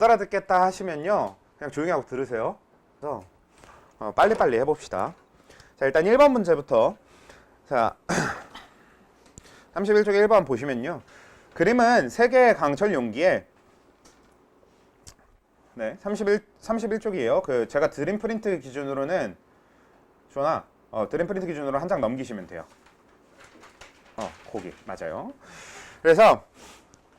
알아듣겠다 하시면요 그냥 조용히 하고 들으세요. 그래서 빨리빨리 해봅시다. 자, 일단 1번 문제부터. 자, 31쪽에 1번 보시면요, 그림은 3개의 강철 용기에, 네, 31쪽이에요. 제가 드림 프린트 기준으로는, 조나, 드림 프린트 기준으로 한 장 넘기시면 돼요. 거기, 맞아요. 그래서,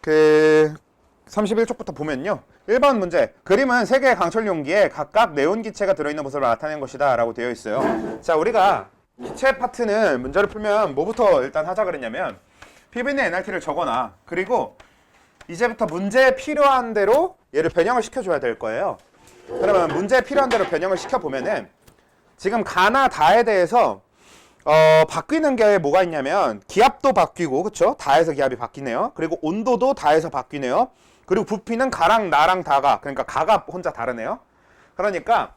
31쪽부터 보면요, 1번 문제, 그림은 3개의 강철 용기에 각각 네온 기체가 들어있는 모습을 나타낸 것이다 라고 되어 있어요. 자, 우리가 기체 파트는 문제를 풀면 뭐부터 일단 하자 그랬냐면, PV는 NRT를 적어놔. 그리고 이제부터 문제에 필요한 대로 얘를 변형을 시켜줘야 될 거예요. 그러면 문제에 필요한 대로 변형을 시켜보면은, 지금 가나 다에 대해서 바뀌는 게 뭐가 있냐면, 기압도 바뀌고, 그쵸? 다에서 기압이 바뀌네요. 그리고 온도도 다에서 바뀌네요. 그리고 부피는 가랑 나랑 다가, 그러니까 가가 혼자 다르네요. 그러니까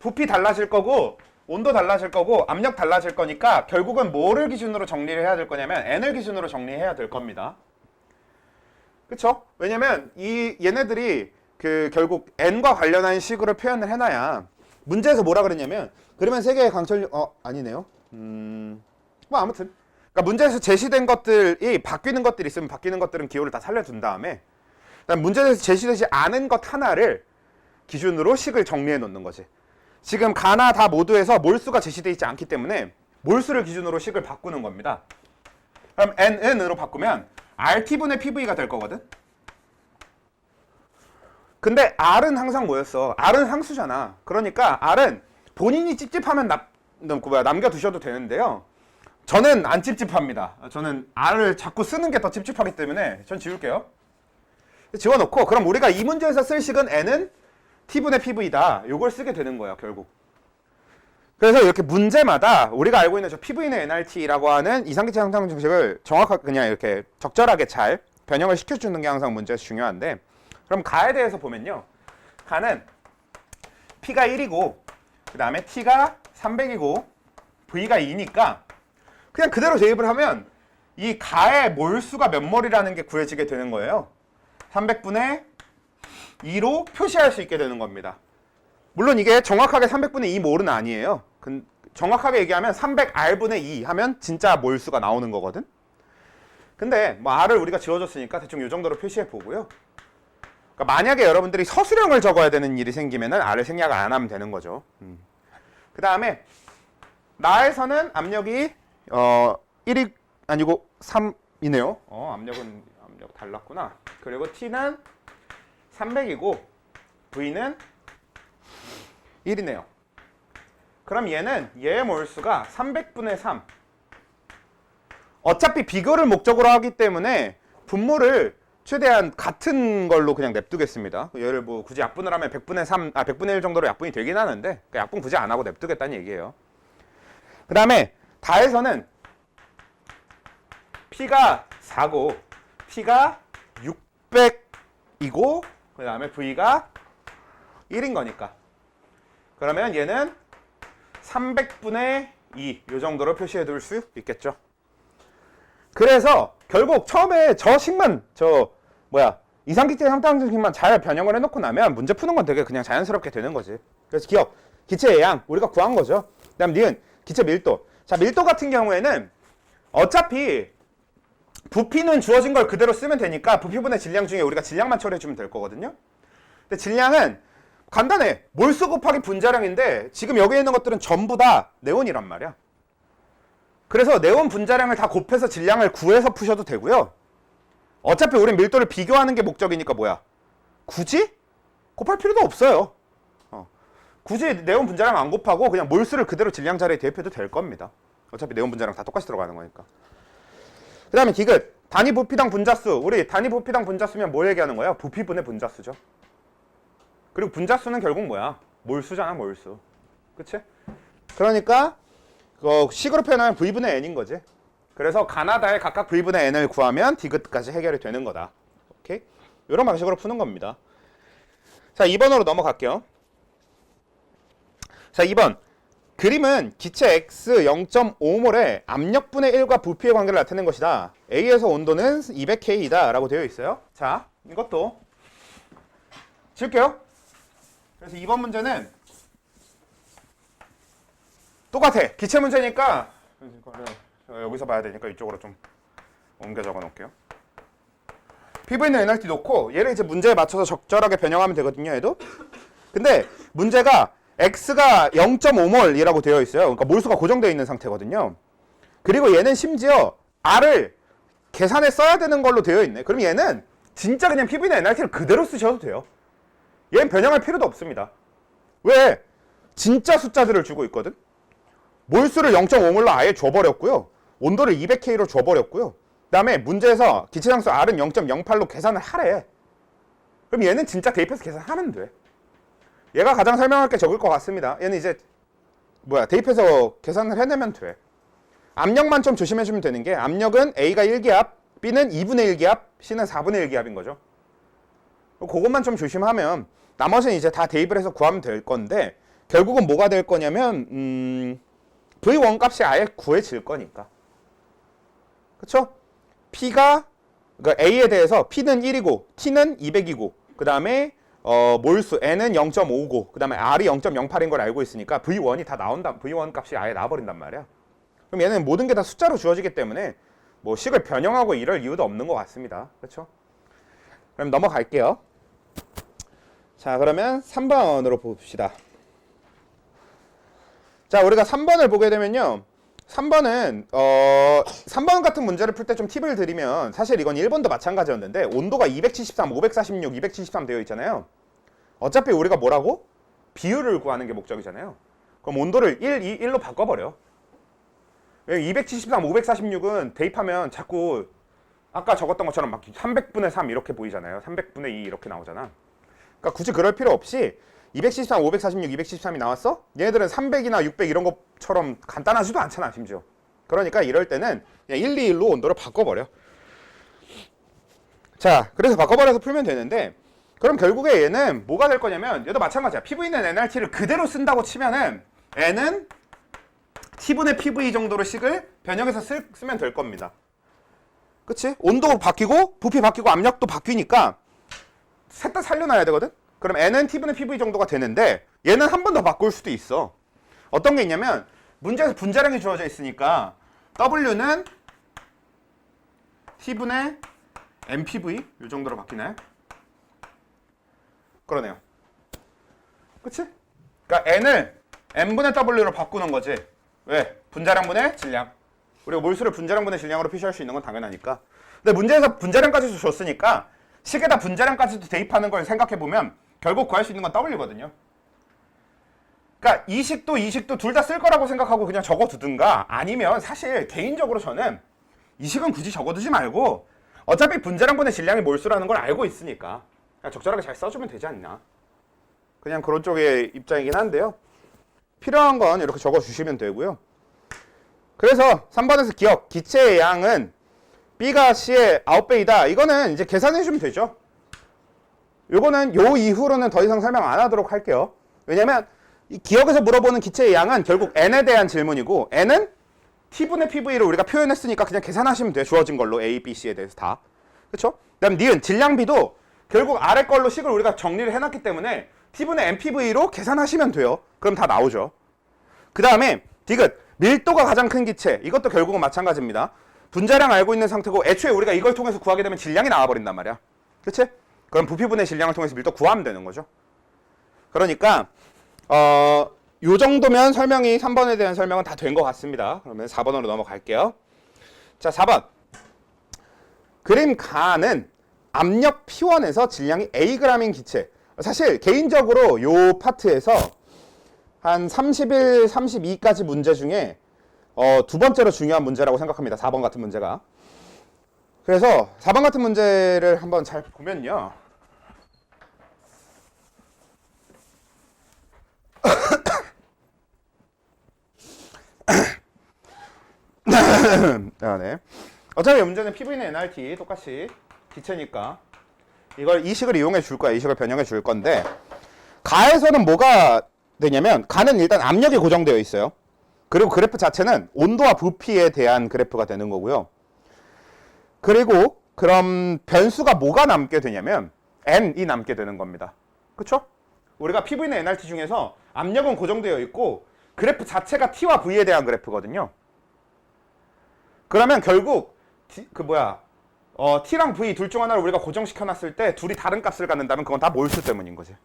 부피 달라질 거고, 온도 달라질 거고, 압력 달라질 거니까 결국은 뭐를 기준으로 정리를 해야 될 거냐면 N을 기준으로 정리해야 될 겁니다. 그쵸? 왜냐면 얘네들이 결국 N과 관련한 식으로 표현을 해놔야, 문제에서 뭐라 그랬냐면, 그러면 3개의 강철, 아니네요. 뭐 아무튼, 그러니까 문제에서 제시된 것들이 바뀌는 것들이 있으면 바뀌는 것들은 기호를 다 살려둔 다음에, 그다음 문제에서 제시되지 않은 것 하나를 기준으로 식을 정리해 놓는 거지. 지금 가나 다 모두에서 몰수가 제시되어 있지 않기 때문에 몰수를 기준으로 식을 바꾸는 겁니다. 그럼 N으로 바꾸면 RT분의 PV가 될 거거든. 근데 R은 항상 뭐였어? R은 상수잖아. 그러니까 R은 본인이 찝찝하면 남겨두셔도 되는데요, 저는 안 찝찝합니다. 저는 R을 자꾸 쓰는 게 더 찝찝하기 때문에 전 지울게요. 지워놓고, 그럼 우리가 이 문제에서 쓸 식은 N은 T분의 PV다. 요걸 쓰게 되는 거예요, 결국. 그래서 이렇게 문제마다 우리가 알고 있는 저 PV는 NRT라고 하는 이상기체 상상 정식을 정확하게 그냥 이렇게 적절하게 잘 변형을 시켜주는 게 항상 문제에서 중요한데, 그럼 가에 대해서 보면요, 가는 P가 1이고 그 다음에 T가 300이고 V가 2니까 그냥 그대로 대입을 하면 이 가의 몰수가 몇 몰이라는 게 구해지게 되는 거예요. 300분의 2로 표시할 수 있게 되는 겁니다. 물론 이게 정확하게 300분의 2 몰은 아니에요. 정확하게 얘기하면 300R분의 2 하면 진짜 몰수가 나오는 거거든. 근데 뭐 R을 우리가 지워줬으니까 대충 이 정도로 표시해 보고요. 그러니까 만약에 여러분들이 서술형을 적어야 되는 일이 생기면은 R을 생략을 안 하면 되는 거죠. 그 다음에 나에서는 압력이 1이 아니고 3이네요. 압력 달랐구나. 그리고 T는 300이고 V는 1이네요. 그럼 얘의 몰수가 300분의 3. 어차피 비교를 목적으로 하기 때문에 분모를 최대한 같은 걸로 그냥 냅두겠습니다. 얘를 뭐 굳이 약분을 하면 100분의 1 정도로 약분이 되긴 하는데, 약분 굳이 안 하고 냅두겠다는 얘기예요. 그 다음에 다에서는 P가 4고 T가 600이고 그 다음에 V가 1인 거니까, 그러면 얘는 300분의 2 이 정도로 표시해 둘 수 있겠죠. 그래서 결국 처음에 저 식만 이상기체 상당식만 잘 변형을 해놓고 나면 문제 푸는 건 되게 그냥 자연스럽게 되는 거지. 그래서 기억, 기체 예양 우리가 구한 거죠. 그 다음 니은, 기체 밀도. 자, 밀도 같은 경우에는 어차피 부피는 주어진 걸 그대로 쓰면 되니까 부피분의 질량 중에 우리가 질량만 처리해주면 될 거거든요. 근데 질량은 간단해. 몰수 곱하기 분자량인데 지금 여기 있는 것들은 전부 다 네온이란 말이야. 그래서 네온 분자량을 다 곱해서 질량을 구해서 푸셔도 되고요. 어차피 우린 밀도를 비교하는 게 목적이니까 굳이 곱할 필요도 없어요. 굳이 네온 분자량 안 곱하고 그냥 몰수를 그대로 질량 자리에 대입해도 될 겁니다. 어차피 네온 분자량 다 똑같이 들어가는 거니까. 그 다음에 디귿, 단위 부피당 분자수. 우리 단위 부피당 분자수면 뭘 얘기하는 거예요? 부피분의 분자수죠. 그리고 분자수는 결국 몰수잖아, 몰수. 그치? 그러니까 식으로 표현하면 V분의 N인 거지. 그래서 가나다에 각각 V분의 N을 구하면 디귿까지 해결이 되는 거다. 오케이? 이런 방식으로 푸는 겁니다. 자, 2번으로 넘어갈게요. 자, 2번. 그림은 기체 X 0.5몰에 압력분의 1과 부피의 관계를 나타낸 것이다. A에서 온도는 200K이다 라고 되어 있어요. 자, 이것도 지울게요. 그래서 이번 문제는 똑같아. 기체 문제니까 이거를 여기서 봐야 되니까 이쪽으로 좀 옮겨 적어 놓을게요. PV는 NRT 놓고 얘를 이제 문제에 맞춰서 적절하게 변형하면 되거든요. 얘도. 근데 문제가 X가 0.5몰이라고 되어 있어요. 그러니까 몰수가 고정되어 있는 상태거든요. 그리고 얘는 심지어 R을 계산에 써야 되는 걸로 되어 있네. 그럼 얘는 진짜 그냥 PV는 NRT를 그대로 쓰셔도 돼요. 얘는 변형할 필요도 없습니다. 왜? 진짜 숫자들을 주고 있거든. 몰수를 0.5몰로 아예 줘버렸고요. 온도를 200K로 줘버렸고요. 그 다음에 문제에서 기체장수 R은 0.08로 계산을 하래. 그럼 얘는 진짜 대입해서 계산하면 돼. 얘가 가장 설명할 게 적을 것 같습니다. 얘는 이제 대입해서 계산을 해내면 돼. 압력만 좀 조심해주면 되는 게 압력은 A가 1기압, B는 2분의 1기압, C는 4분의 1기압인 거죠. 그것만 좀 조심하면 나머지는 이제 다 대입을 해서 구하면 될 건데 결국은 뭐가 될 거냐면 V1 값이 아예 구해질 거니까. 그쵸? P가 그러니까 A에 대해서 P는 1이고 T는 200이고 그 다음에 몰수 N은 0.5고 그 다음에 R이 0.08인 걸 알고 있으니까 V1이 다 나온다. V1 값이 아예 나와버린단 말이야. 그럼 얘는 모든 게 다 숫자로 주어지기 때문에 뭐 식을 변형하고 이럴 이유도 없는 것 같습니다. 그렇죠? 그럼 넘어갈게요. 자, 그러면 3번으로 봅시다. 자, 우리가 3번을 보게 되면요. 3번은 3번 같은 문제를 풀 때 좀 팁을 드리면 사실 이건 1번도 마찬가지였는데 온도가 273, 546, 273 되어 있잖아요. 어차피 우리가 뭐라고? 비율을 구하는 게 목적이잖아요. 그럼 온도를 1, 2, 1로 바꿔버려. 273, 546은 대입하면 자꾸 아까 적었던 것처럼 막 300분의 3 이렇게 보이잖아요. 300분의 2 이렇게 나오잖아. 그러니까 굳이 그럴 필요 없이 273, 546, 273이 나왔어? 얘네들은 300이나 600 이런 것처럼 간단하지도 않잖아, 심지어. 그러니까 이럴 때는 그냥 1, 2, 1로 온도를 바꿔버려. 자, 그래서 바꿔버려서 풀면 되는데 그럼 결국에 얘는 뭐가 될 거냐면 얘도 마찬가지야. PV는 NRT를 그대로 쓴다고 치면은 N은 T분의 PV 정도로 식을 변형해서 쓰면 될 겁니다. 그치? 온도 바뀌고 부피 바뀌고 압력도 바뀌니까 셋 다 살려놔야 되거든? 그럼 N은 T분의 PV 정도가 되는데 얘는 한 번 더 바꿀 수도 있어. 어떤 게 있냐면 문제에서 분자량이 주어져 있으니까 W는 T분의 MPV 이 정도로 바뀌나요? 그러네요. 그치? 그러니까 N을 N분의 W로 바꾸는 거지. 왜? 분자량분의 질량. 우리가 몰수를 분자량분의 질량으로 표시할 수 있는 건 당연하니까. 근데 문제에서 분자량까지도 줬으니까 식에다 분자량까지도 대입하는 걸 생각해보면 결국 구할 수 있는 건 W거든요. 그러니까 이 식도 둘 다 쓸 거라고 생각하고 그냥 적어두든가 아니면 사실 개인적으로 저는 이 식은 굳이 적어두지 말고 어차피 분자량분의 질량이 몰수라는 걸 알고 있으니까 그냥 적절하게 잘 써주면 되지 않나. 그냥 그런 쪽의 입장이긴 한데요. 필요한 건 이렇게 적어주시면 되고요. 그래서 3번에서 기억, 기체의 양은 B가 C의 9배이다. 이거는 이제 계산해주면 되죠. 요거는 요 이후로는 더 이상 설명 안 하도록 할게요. 왜냐면 이 기억에서 물어보는 기체의 양은 결국 N에 대한 질문이고 N은 T분의 PV를 우리가 표현했으니까 그냥 계산하시면 돼요. 주어진 걸로 A, B, C에 대해서 다. 그쵸? 그 다음 니은, 질량비도 결국 아래 걸로 식을 우리가 정리를 해놨기 때문에 T분의 MPV로 계산하시면 돼요. 그럼 다 나오죠. 그 다음에 디귿, 밀도가 가장 큰 기체. 이것도 결국은 마찬가지입니다. 분자량 알고 있는 상태고 애초에 우리가 이걸 통해서 구하게 되면 질량이 나와버린단 말이야. 그치? 그럼 부피분의 질량을 통해서 밀도 구하면 되는 거죠. 그러니까 요 정도면 설명이 3번에 대한 설명은 다 된 것 같습니다. 그러면 4번으로 넘어갈게요. 자, 4번. 그림 가는 압력 P1에서 질량이 Ag인 기체. 사실 개인적으로 요 파트에서 한 31, 32까지 문제 중에 두 번째로 중요한 문제라고 생각합니다. 4번 같은 문제가. 그래서 4번 같은 문제를 한번 잘 보면요. 네. 어차피 문제는 PV는 NRT 똑같이 기체니까 이 식을 이용해 줄 거야. 이 식을 변형해 줄 건데 가에서는 뭐가 되냐면 가는 일단 압력이 고정되어 있어요. 그리고 그래프 자체는 온도와 부피에 대한 그래프가 되는 거고요. 그리고 그럼 변수가 뭐가 남게 되냐면 N이 남게 되는 겁니다. 그쵸? 우리가 PV나 NRT 중에서 압력은 고정되어 있고 그래프 자체가 T와 V에 대한 그래프거든요. 그러면 결국 T랑 V 둘 중 하나를 우리가 고정시켜놨을 때 둘이 다른 값을 갖는다면 그건 다 몰수 때문인 거지.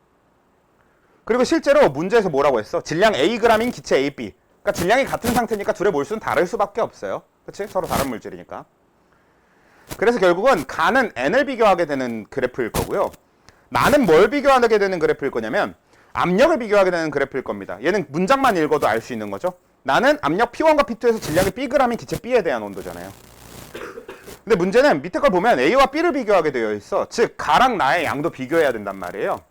그리고 실제로 문제에서 뭐라고 했어? 질량 Ag인 기체 AB. 그러니까 질량이 같은 상태니까 둘의 몰수는 다를 수밖에 없어요. 그치? 서로 다른 물질이니까. 그래서 결국은 가는 N을 비교하게 되는 그래프일 거고요. 나는 뭘 비교하게 되는 그래프일 거냐면 압력을 비교하게 되는 그래프일 겁니다. 얘는 문장만 읽어도 알 수 있는 거죠. 나는 압력 P1과 P2에서 질량이 Bg인 기체 B에 대한 온도잖아요. 근데 문제는 밑에 걸 보면 A와 B를 비교하게 되어 있어. 즉 가랑 나의 양도 비교해야 된단 말이에요.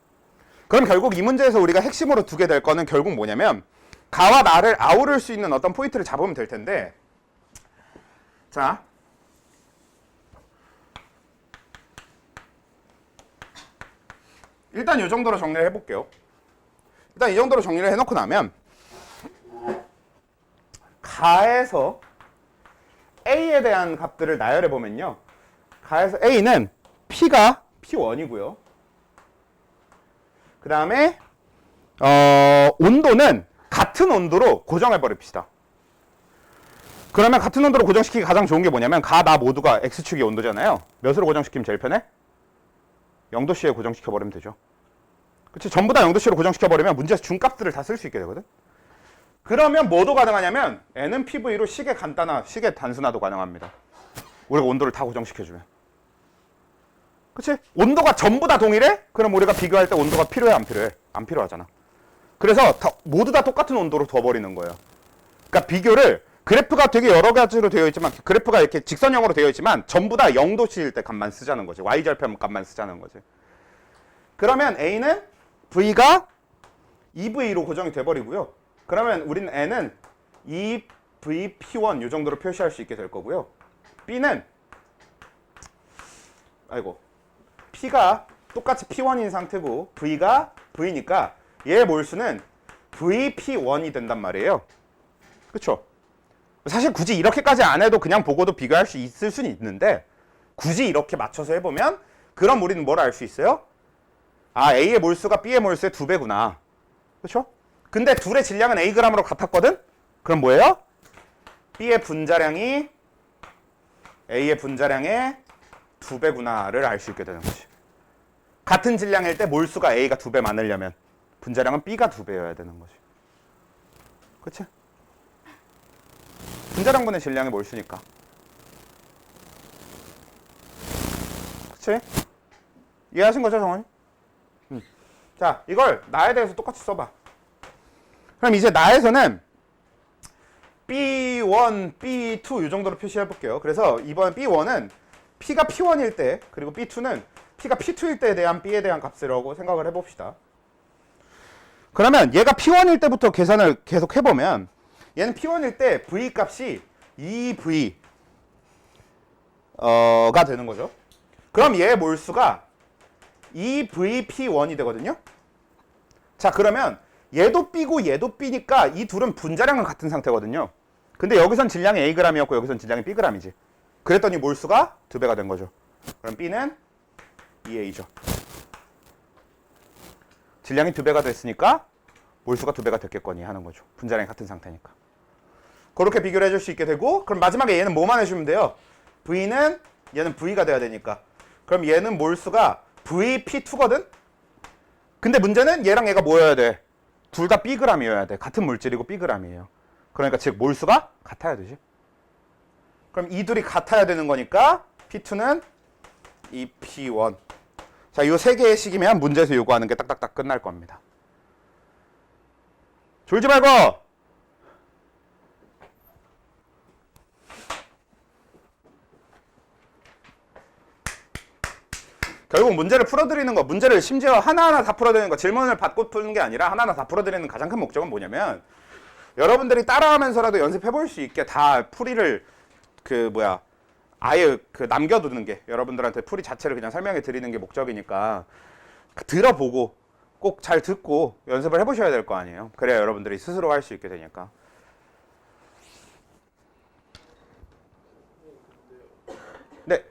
그럼 결국 이 문제에서 우리가 핵심으로 두게 될 거는 결국 뭐냐면 가와 나를 아우를 수 있는 어떤 포인트를 잡으면 될 텐데, 자 일단 이 정도로 정리를 해볼게요. 일단 이 정도로 정리를 해놓고 나면 가에서 A에 대한 값들을 나열해 보면요, 가에서 A는 P가 P1이고요. 그 다음에 온도는 같은 온도로 고정해 버립시다. 그러면 같은 온도로 고정시키기 가장 좋은 게 뭐냐면 가, 나 모두가 X축이 온도잖아요. 몇으로 고정시키면 제일 편해? 0도씨에 고정시켜 버리면 되죠. 그치? 전부 다 0도씨로 고정시켜 버리면 문제에서 중값들을 다 쓸 수 있게 되거든. 그러면 뭐도 가능하냐면 N은 PV로 식의 단순화도 가능합니다. 우리가 온도를 다 고정시켜주면. 그치? 온도가 전부 다 동일해? 그럼 우리가 비교할 때 온도가 필요해, 안 필요해? 안 필요하잖아. 그래서 모두 다 똑같은 온도로 둬버리는 거예요. 그러니까 비교를, 그래프가 되게 여러 가지로 되어 있지만, 그래프가 이렇게 직선형으로 되어 있지만 전부 다 0도씨일 때 값만 쓰자는 거지. Y절편 값만 쓰자는 거지. 그러면 A는 V가 2V로 고정이 돼버리고요. 그러면 우리는 N은 2VP1 이 정도로 표시할 수 있게 될 거고요. B는 P가 똑같이 P1인 상태고 V가 V니까 얘의 몰수는 VP1이 된단 말이에요. 그쵸? 사실 굳이 이렇게까지 안 해도 그냥 보고도 비교할 수 있을 수는 있는데 굳이 이렇게 맞춰서 해보면 그럼 우리는 뭘 알 수 있어요? 아, A의 몰수가 B의 몰수의 2배구나. 그쵸? 근데 둘의 질량은 Ag으로 같았거든? 그럼 뭐예요? B의 분자량이 A의 분자량의 2배구나를 알 수 있게 되는 거지. 같은 질량일 때 몰수가 A가 2배 많으려면 분자량은 B가 2배여야 되는 거지. 그치? 분자량분의 질량이 몰수니까. 그치? 이해하신 거죠, 정원이? 자, 이걸 나에 대해서 똑같이 써봐. 그럼 이제 나에서는 B1, B2 이 정도로 표시해 볼게요. 그래서 이번 B1은 P가 P1일 때, 그리고 B2는 P가 P2일 때에 대한 B에 대한 값이라고 생각을 해봅시다. 그러면 얘가 P1일 때부터 계산을 계속 해보면 얘는 P1일 때 V 값이 2V 가 되는 거죠. 그럼 얘의 몰수가 2VP1이 되거든요. 자, 그러면 얘도 B고 얘도 B니까 이 둘은 분자량은 같은 상태거든요. 근데 여기선 질량이 Ag이었고 여기선 질량이 Bg이지. 그랬더니 몰수가 2배가 된 거죠. 그럼 B는 2A죠. 질량이 2배가 됐으니까 몰수가 2배가 됐겠거니 하는 거죠. 분자량이 같은 상태니까. 그렇게 비교를 해줄 수 있게 되고, 그럼 마지막에 얘는 뭐만 해주면 돼요? V는 얘는 V가 돼야 되니까. 그럼 얘는 몰수가 VP2거든? 근데 문제는 얘랑 얘가 뭐여야 돼? 둘 다 Bg이어야 돼. 같은 물질이고 Bg이에요. 그러니까 즉 몰수가 같아야 되지. 그럼 이 둘이 같아야 되는 거니까 P2는 2P1. 자, 이 세 개의 식이면 문제에서 요구하는 게 딱딱딱 끝날 겁니다. 졸지 말고! 결국 문제를 풀어드리는 거, 문제를 심지어 하나하나 다 풀어드리는 거, 질문을 받고 푸는 게 아니라 하나하나 다 풀어드리는 가장 큰 목적은 뭐냐면 여러분들이 따라하면서라도 연습해 볼 수 있게 다 풀이를 아예 남겨두는 게, 여러분들한테 풀이 자체를 그냥 설명해 드리는 게 목적이니까 들어보고 꼭 잘 듣고 연습을 해보셔야 될 거 아니에요. 그래야 여러분들이 스스로 할 수 있게 되니까. 네.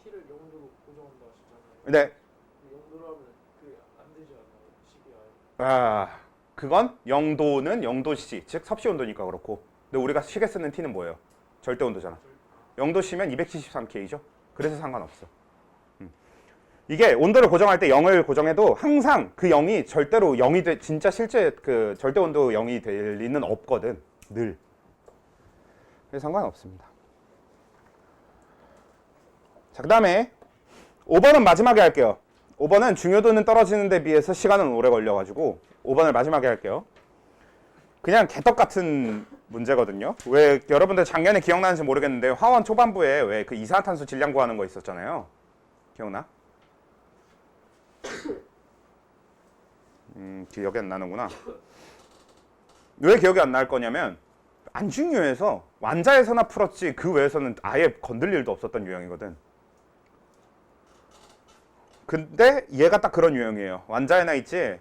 T를 0도로 고정한다 하시잖아요. 네. 0도로 하면 그게 안 그건 영도는 영도시, 즉 섭씨 온도니까 그렇고. 근데 우리가 식에 쓰는 T는 뭐예요? 절대 온도잖아. 영도시면 273K죠. 그래서 상관없어. 이게 온도를 고정할 때 0을 고정해도 항상 그 0이 절대로 0이 진짜 실제 그 절대 온도 0이 될 리는 없거든. 늘. 그래서 상관없습니다. 자, 그 다음에 5번은 마지막에 할게요. 5번은 중요도는 떨어지는 데 비해서 시간은 오래 걸려가지고 5번을 마지막에 할게요. 그냥 개떡 같은 문제거든요. 왜 여러분들 작년에 기억나는지 모르겠는데 화원 초반부에 왜 그 이산화탄소 질량 구하는 거 있었잖아요. 기억나? 기억이 안 나는구나. 왜 기억이 안 날 거냐면 안 중요해서 완자에서나 풀었지 그 외에서는 아예 건들 일도 없었던 유형이거든. 근데 얘가 딱 그런 유형이에요. 완자에나 있지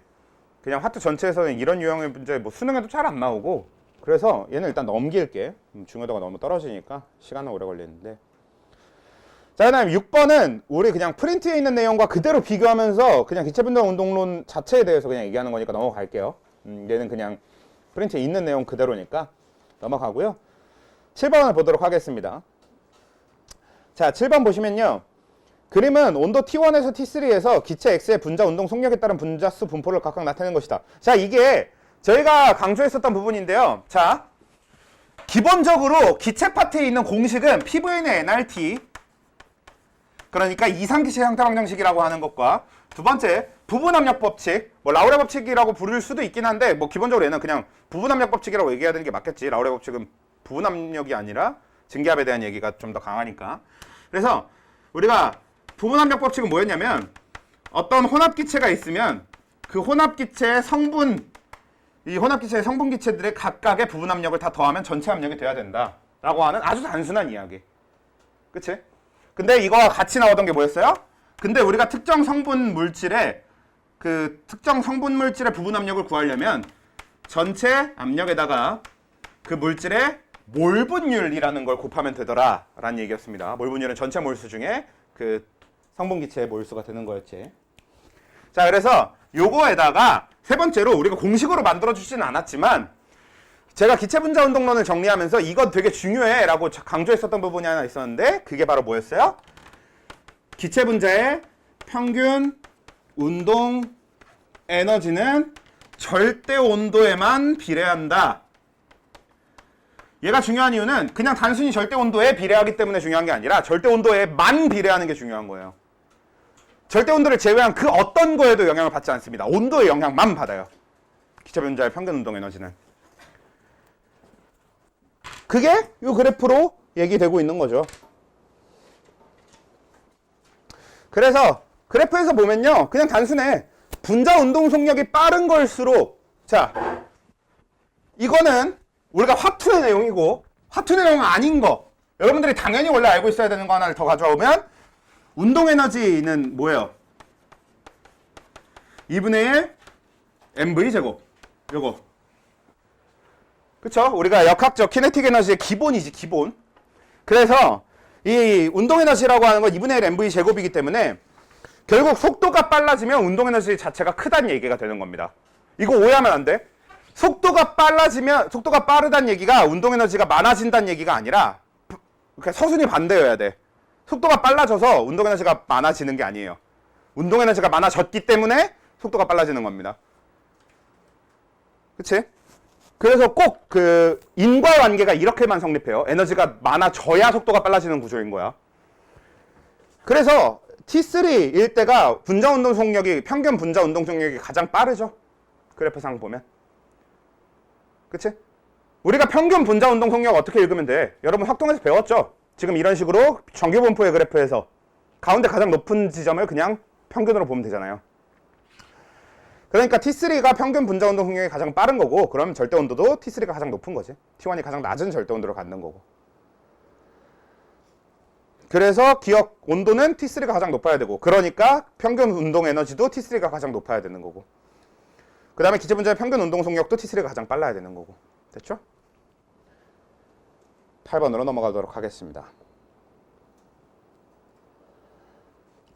그냥 화투 전체에서는 이런 유형의 문제 뭐 수능에도 잘 안 나오고, 그래서 얘는 일단 넘길게. 중요도가 너무 떨어지니까 시간은 오래 걸리는데. 자, 그 다음에 6번은 우리 그냥 프린트에 있는 내용과 그대로 비교하면서 그냥 기체분자 운동론 자체에 대해서 그냥 얘기하는 거니까 넘어갈게요. 얘는 그냥 프린트에 있는 내용 그대로니까 넘어가고요. 7번을 보도록 하겠습니다. 자, 7번 보시면요. 그림은 온도 T1에서 T3에서 기체 X의 분자 운동 속력에 따른 분자수 분포를 각각 나타내는 것이다. 자, 이게 저희가 강조했었던 부분인데요. 자, 기본적으로 기체 파트에 있는 공식은 PVN의 NRT, 그러니까 이상기체 형태 방정식이라고 하는 것과 두 번째 부분압력 법칙, 뭐 라우레 법칙이라고 부를 수도 있긴 한데 뭐 기본적으로 얘는 그냥 부분압력 법칙이라고 얘기해야 되는 게 맞겠지. 라우레 법칙은 부분압력이 아니라 증기압에 대한 얘기가 좀 더 강하니까. 그래서 우리가 부분압력 법칙은 뭐였냐면 어떤 혼합기체가 있으면 그 혼합기체의 성분, 이 혼합기체의 성분 기체들의 각각의 부분압력을 다 더하면 전체 압력이 돼야 된다 라고 하는 아주 단순한 이야기. 그치? 근데 이거와 같이 나오던 게 뭐였어요? 근데 우리가 특정 성분 물질의 부분압력을 구하려면 전체 압력에다가 그 물질의 몰분율이라는 걸 곱하면 되더라 라는 얘기였습니다. 몰분율은 전체 몰수 중에 그 성분기체의 몰수가 되는 거였지. 자, 그래서 요거에다가 세 번째로 우리가 공식으로 만들어주지는 않았지만 제가 기체분자 운동론을 정리하면서 이건 되게 중요해 라고 강조했었던 부분이 하나 있었는데 그게 바로 뭐였어요? 기체분자의 평균 운동 에너지는 절대 온도에만 비례한다. 얘가 중요한 이유는 그냥 단순히 절대 온도에 비례하기 때문에 중요한 게 아니라 절대 온도에만 비례하는 게 중요한 거예요. 절대 온도를 제외한 그 어떤 거에도 영향을 받지 않습니다. 온도의 영향만 받아요. 기체분자의 평균 운동 에너지는. 그게 이 그래프로 얘기되고 있는 거죠. 그래서 그래프에서 보면요. 그냥 단순해. 분자 운동 속력이 빠른 걸수록, 자, 이거는 우리가 화투의 내용이고 화투의 내용은 아닌 거. 여러분들이 당연히 원래 알고 있어야 되는 거 하나를 더 가져오면 운동 에너지는 뭐예요? 2분의 1 mv 제곱. 요거. 그쵸? 우리가 역학적 키네틱 에너지의 기본이지, 기본. 그래서 이 운동 에너지라고 하는 건 2분의 1 mv 제곱이기 때문에 결국 속도가 빨라지면 운동 에너지 자체가 크다는 얘기가 되는 겁니다. 이거 오해하면 안 돼. 속도가 빠르다는 얘기가 운동 에너지가 많아진다는 얘기가 아니라 그러니까 서순이 반대여야 돼. 속도가 빨라져서 운동 에너지가 많아지는 게 아니에요. 운동 에너지가 많아졌기 때문에 속도가 빨라지는 겁니다. 그치? 그래서 꼭 그 인과관계가 이렇게만 성립해요. 에너지가 많아져야 속도가 빨라지는 구조인 거야. 그래서 T3일 때가 분자 운동 속력이, 평균 분자 운동 속력이 가장 빠르죠. 그래프상 보면. 그치? 우리가 평균 분자 운동 속력 어떻게 읽으면 돼? 여러분 확동에서 배웠죠? 지금 이런 식으로 정규분포의 그래프에서 가운데 가장 높은 지점을 그냥 평균으로 보면 되잖아요. 그러니까 T3가 평균 분자 운동 속력이 가장 빠른 거고, 그럼 절대 온도도 T3가 가장 높은 거지. T1이 가장 낮은 절대 온도를 갖는 거고. 그래서 기억 온도는 T3가 가장 높아야 되고, 그러니까 평균 운동 에너지도 T3가 가장 높아야 되는 거고, 그 다음에 기체 분자의 평균 운동 속력도 T3가 가장 빨라야 되는 거고. 됐죠? 8번으로 넘어가도록 하겠습니다.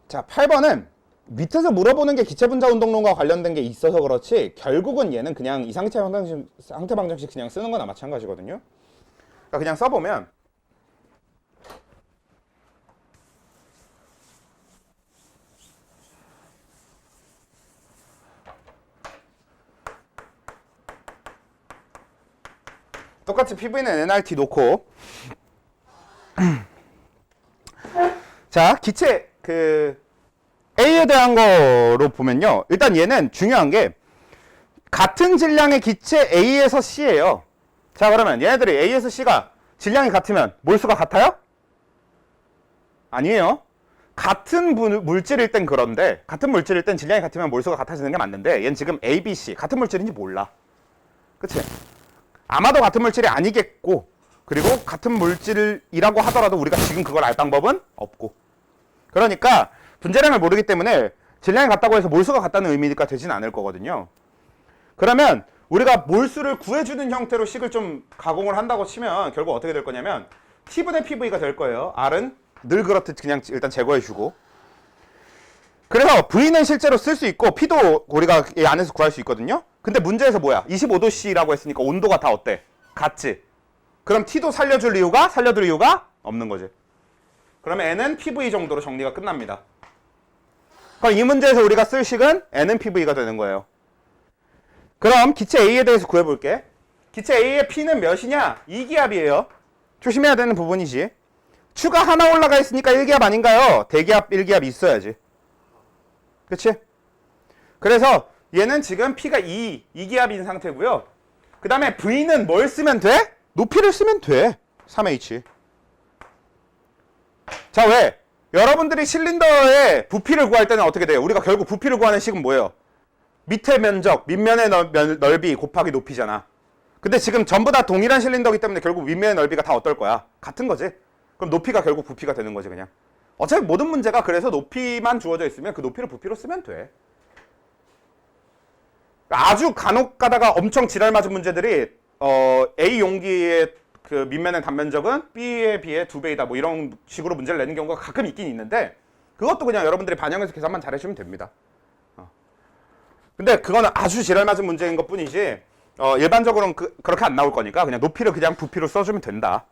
자, 8번은 밑에서 물어보는 게 기체 분자 운동론과 관련된 게 있어서 그렇지 결국은 얘는 그냥 이 상태 방정식 그냥 쓰는 거나 마찬가지거든요. 그러니까 그냥 써보면 똑같이 PV는 nRT 놓고 자 기체 A에 대한 거로 보면요. 일단 얘는 중요한 게 같은 질량의 기체 A에서 C예요. 자 그러면 얘네들이 A에서 C가 질량이 같으면 몰수가 같아요? 아니에요. 같은 물질일 땐 그런데 같은 물질일 땐 질량이 같으면 몰수가 같아지는 게 맞는데 얘는 지금 A, B, C 같은 물질인지 몰라. 그치? 아마도 같은 물질이 아니겠고 그리고 같은 물질이라고 하더라도 우리가 지금 그걸 알 방법은 없고 그러니까 분자량을 모르기 때문에 질량이 같다고 해서 몰수가 같다는 의미가 되진 않을 거거든요. 그러면 우리가 몰수를 구해주는 형태로 식을 좀 가공을 한다고 치면 결국 어떻게 될 거냐면 T분의 PV가 될 거예요. R은 늘 그렇듯 그냥 일단 제거해주고 그래서 V는 실제로 쓸 수 있고 P도 우리가 이 안에서 구할 수 있거든요. 근데 문제에서 뭐야? 25도씨라고 했으니까 온도가 다 어때? 같지? 그럼 T도 살려둘 이유가 없는 거지. 그러면 N은 PV 정도로 정리가 끝납니다. 그럼 이 문제에서 우리가 쓸 식은 N은 PV가 되는 거예요. 그럼 기체 A에 대해서 구해볼게. 기체 A의 P는 몇이냐? 2기압이에요. 조심해야 되는 부분이지. 추가 하나 올라가 있으니까 1기압 아닌가요? 대기압, 1기압 있어야지. 그치? 그래서 얘는 지금 P가 2기압인 상태고요. 그 다음에 V는 뭘 쓰면 돼? 높이를 쓰면 돼. 3H. 자, 왜? 여러분들이 실린더의 부피를 구할 때는 어떻게 돼요? 우리가 결국 부피를 구하는 식은 뭐예요? 밑에 면적, 밑면의 넓이 곱하기 높이잖아. 근데 지금 전부 다 동일한 실린더이기 때문에 결국 윗면의 넓이가 다 어떨 거야? 같은 거지. 그럼 높이가 결국 부피가 되는 거지 그냥. 어차피 모든 문제가 그래서 높이만 주어져 있으면 그 높이를 부피로 쓰면 돼. 아주 간혹 가다가 엄청 지랄 맞은 문제들이 A 용기의 그 밑면의 단면적은 B에 비해 2배이다 뭐 이런 식으로 문제를 내는 경우가 가끔 있긴 있는데 그것도 그냥 여러분들이 반영해서 계산만 잘해주면 됩니다. 근데 그거는 아주 지랄 맞은 문제인 것 뿐이지 일반적으로는 그렇게 안 나올 거니까 그냥 높이를 그냥 부피로 써주면 된다.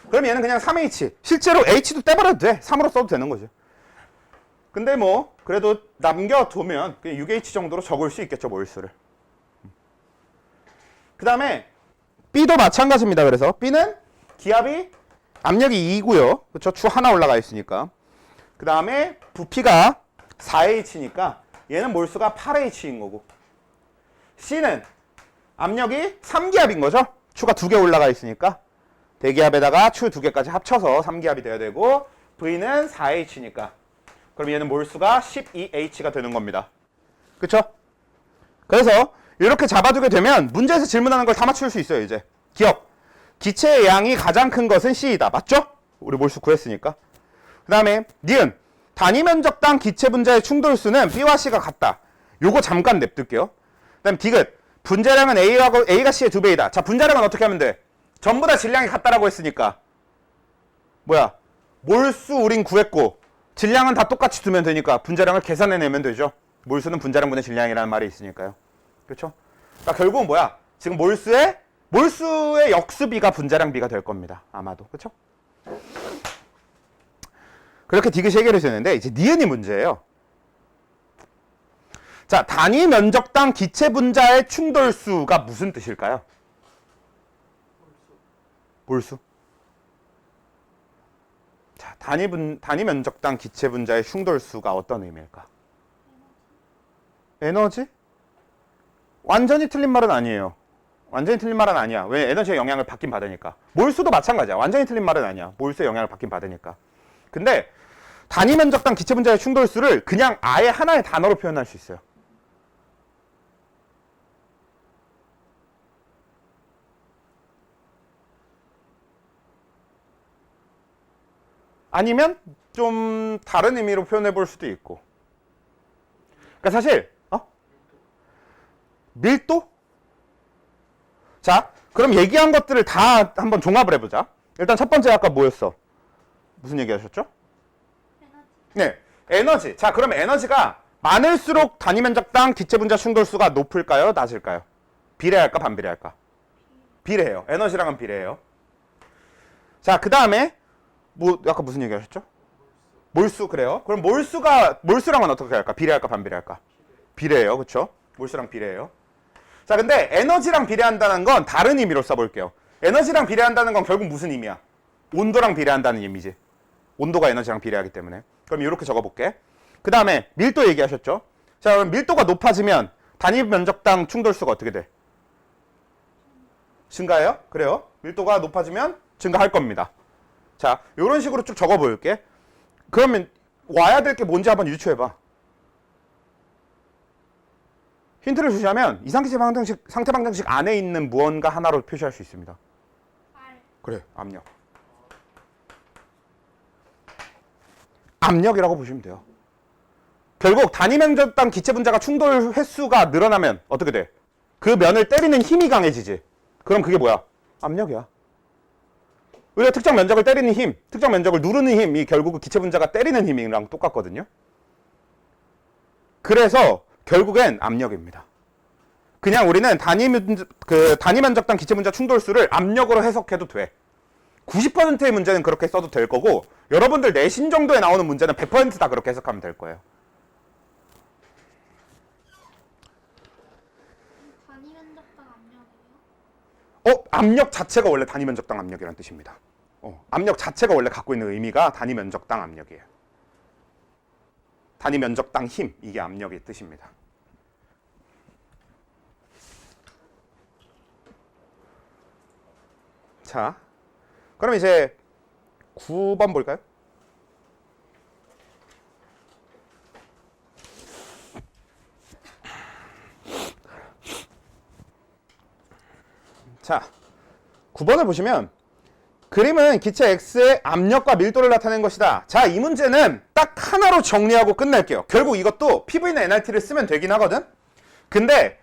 그럼 얘는 그냥 3H 실제로 H도 떼버려도 돼. 3으로 써도 되는 거죠. 근데 뭐 그래도 남겨두면 그냥 6H 정도로 적을 수 있겠죠 몰수를. 그 다음에 B도 마찬가지입니다. 그래서 B는 기압이 압력이 2고요. 그렇죠? 추 하나 올라가 있으니까. 그 다음에 부피가 4H니까 얘는 몰수가 8H인 거고. C는 압력이 3기압인 거죠. 추가 2개 올라가 있으니까 대기압에다가 추 2개까지 합쳐서 3기압이 돼야 되고 V는 4H니까 그럼 얘는 몰수가 12H가 되는 겁니다. 그쵸? 그래서 이렇게 잡아두게 되면 문제에서 질문하는 걸 다 맞출 수 있어요. 이제 기억 기체의 양이 가장 큰 것은 C이다. 맞죠? 우리 몰수 구했으니까. 그 다음에 니은 단위 면적당 기체 분자의 충돌수는 B와 C가 같다. 요거 잠깐 냅둘게요. 그 다음에 디귿 분자량은 A가 C의 2배이다. 자 분자량은 어떻게 하면 돼? 전부 다 질량이 같다라고 했으니까 뭐야 몰수 우린 구했고 질량은 다 똑같이 두면 되니까 분자량을 계산해내면 되죠. 몰수는 분자량분의 질량이라는 말이 있으니까요. 그렇죠? 그러니까 결국은 뭐야? 지금 몰수의 역수비가 분자량 비가 될 겁니다. 아마도. 그렇죠? 그렇게 디귿이 해결이 되는데 이제 니은이 문제예요. 자, 단위 면적당 기체 분자의 충돌수가 무슨 뜻일까요? 몰수. 자, 단위 면적당 기체 분자의 충돌수가 어떤 의미일까? 에너지? 완전히 틀린 말은 아니에요. 완전히 틀린 말은 아니야. 왜? 에너지의 영향을 받긴 받으니까. 몰수도 마찬가지야. 완전히 틀린 말은 아니야. 몰수의 영향을 받긴 받으니까. 근데 단위 면적당 기체 분자의 충돌수를 그냥 아예 하나의 단어로 표현할 수 있어요. 아니면 좀 다른 의미로 표현해 볼 수도 있고. 그러니까 사실 밀도? 자, 그럼 얘기한 것들을 다 한번 종합을 해보자. 일단 첫 번째 아까 뭐였어? 무슨 얘기 하셨죠? 네, 에너지. 자, 그럼 에너지가 많을수록 단위 면적당 기체 분자 충돌수가 높을까요? 낮을까요? 비례할까? 반비례할까? 비례해요. 에너지랑은 비례해요. 자, 그 다음에 뭐 아까 무슨 얘기 하셨죠? 몰수. 그래요. 그럼 몰수랑은 어떻게 할까? 비례할까? 반비례할까? 비례해요. 그쵸? 몰수랑 비례해요. 자, 근데 에너지랑 비례한다는 건 다른 의미로 써볼게요. 에너지랑 비례한다는 건 결국 무슨 의미야? 온도랑 비례한다는 의미지. 온도가 에너지랑 비례하기 때문에. 그럼 이렇게 적어볼게. 그 다음에 밀도 얘기하셨죠? 자, 그럼 밀도가 높아지면 단위 면적당 충돌수가 어떻게 돼? 증가해요? 그래요. 밀도가 높아지면 증가할 겁니다. 자, 이런 식으로 쭉 적어볼게. 그러면 와야 될 게 뭔지 한번 유추해봐. 힌트를 주자면 이상기체 방정식, 상태 방정식 안에 있는 무언가 하나로 표시할 수 있습니다. 그래, 압력. 압력이라고 보시면 돼요. 결국 단위 면적당 기체 분자가 충돌 횟수가 늘어나면 어떻게 돼? 그 면을 때리는 힘이 강해지지. 그럼 그게 뭐야? 압력이야. 우리가 특정 면적을 때리는 힘, 특정 면적을 누르는 힘이 결국 기체 분자가 때리는 힘이랑 똑같거든요. 그래서 결국엔 압력입니다. 그냥 우리는 단위 면적당 기체 분자 충돌수를 압력으로 해석해도 돼. 90%의 문제는 그렇게 써도 될 거고, 여러분들 내신 정도에 나오는 문제는 100% 다 그렇게 해석하면 될 거예요. 단위 면적당 압력이에요? 압력 자체가 원래 단위 면적당 압력이라는 뜻입니다. 압력 자체가 원래 갖고 있는 의미가 단위 면적당 압력이에요. 단위 면적당 힘, 이게 압력의 뜻입니다. 자, 그럼 이제 9번 볼까요? 자, 9번을 보시면 그림은 기체 X의 압력과 밀도를 나타낸 것이다. 자, 이 문제는 딱 하나로 정리하고 끝낼게요. 결국 이것도 PV나 NRT를 쓰면 되긴 하거든? 근데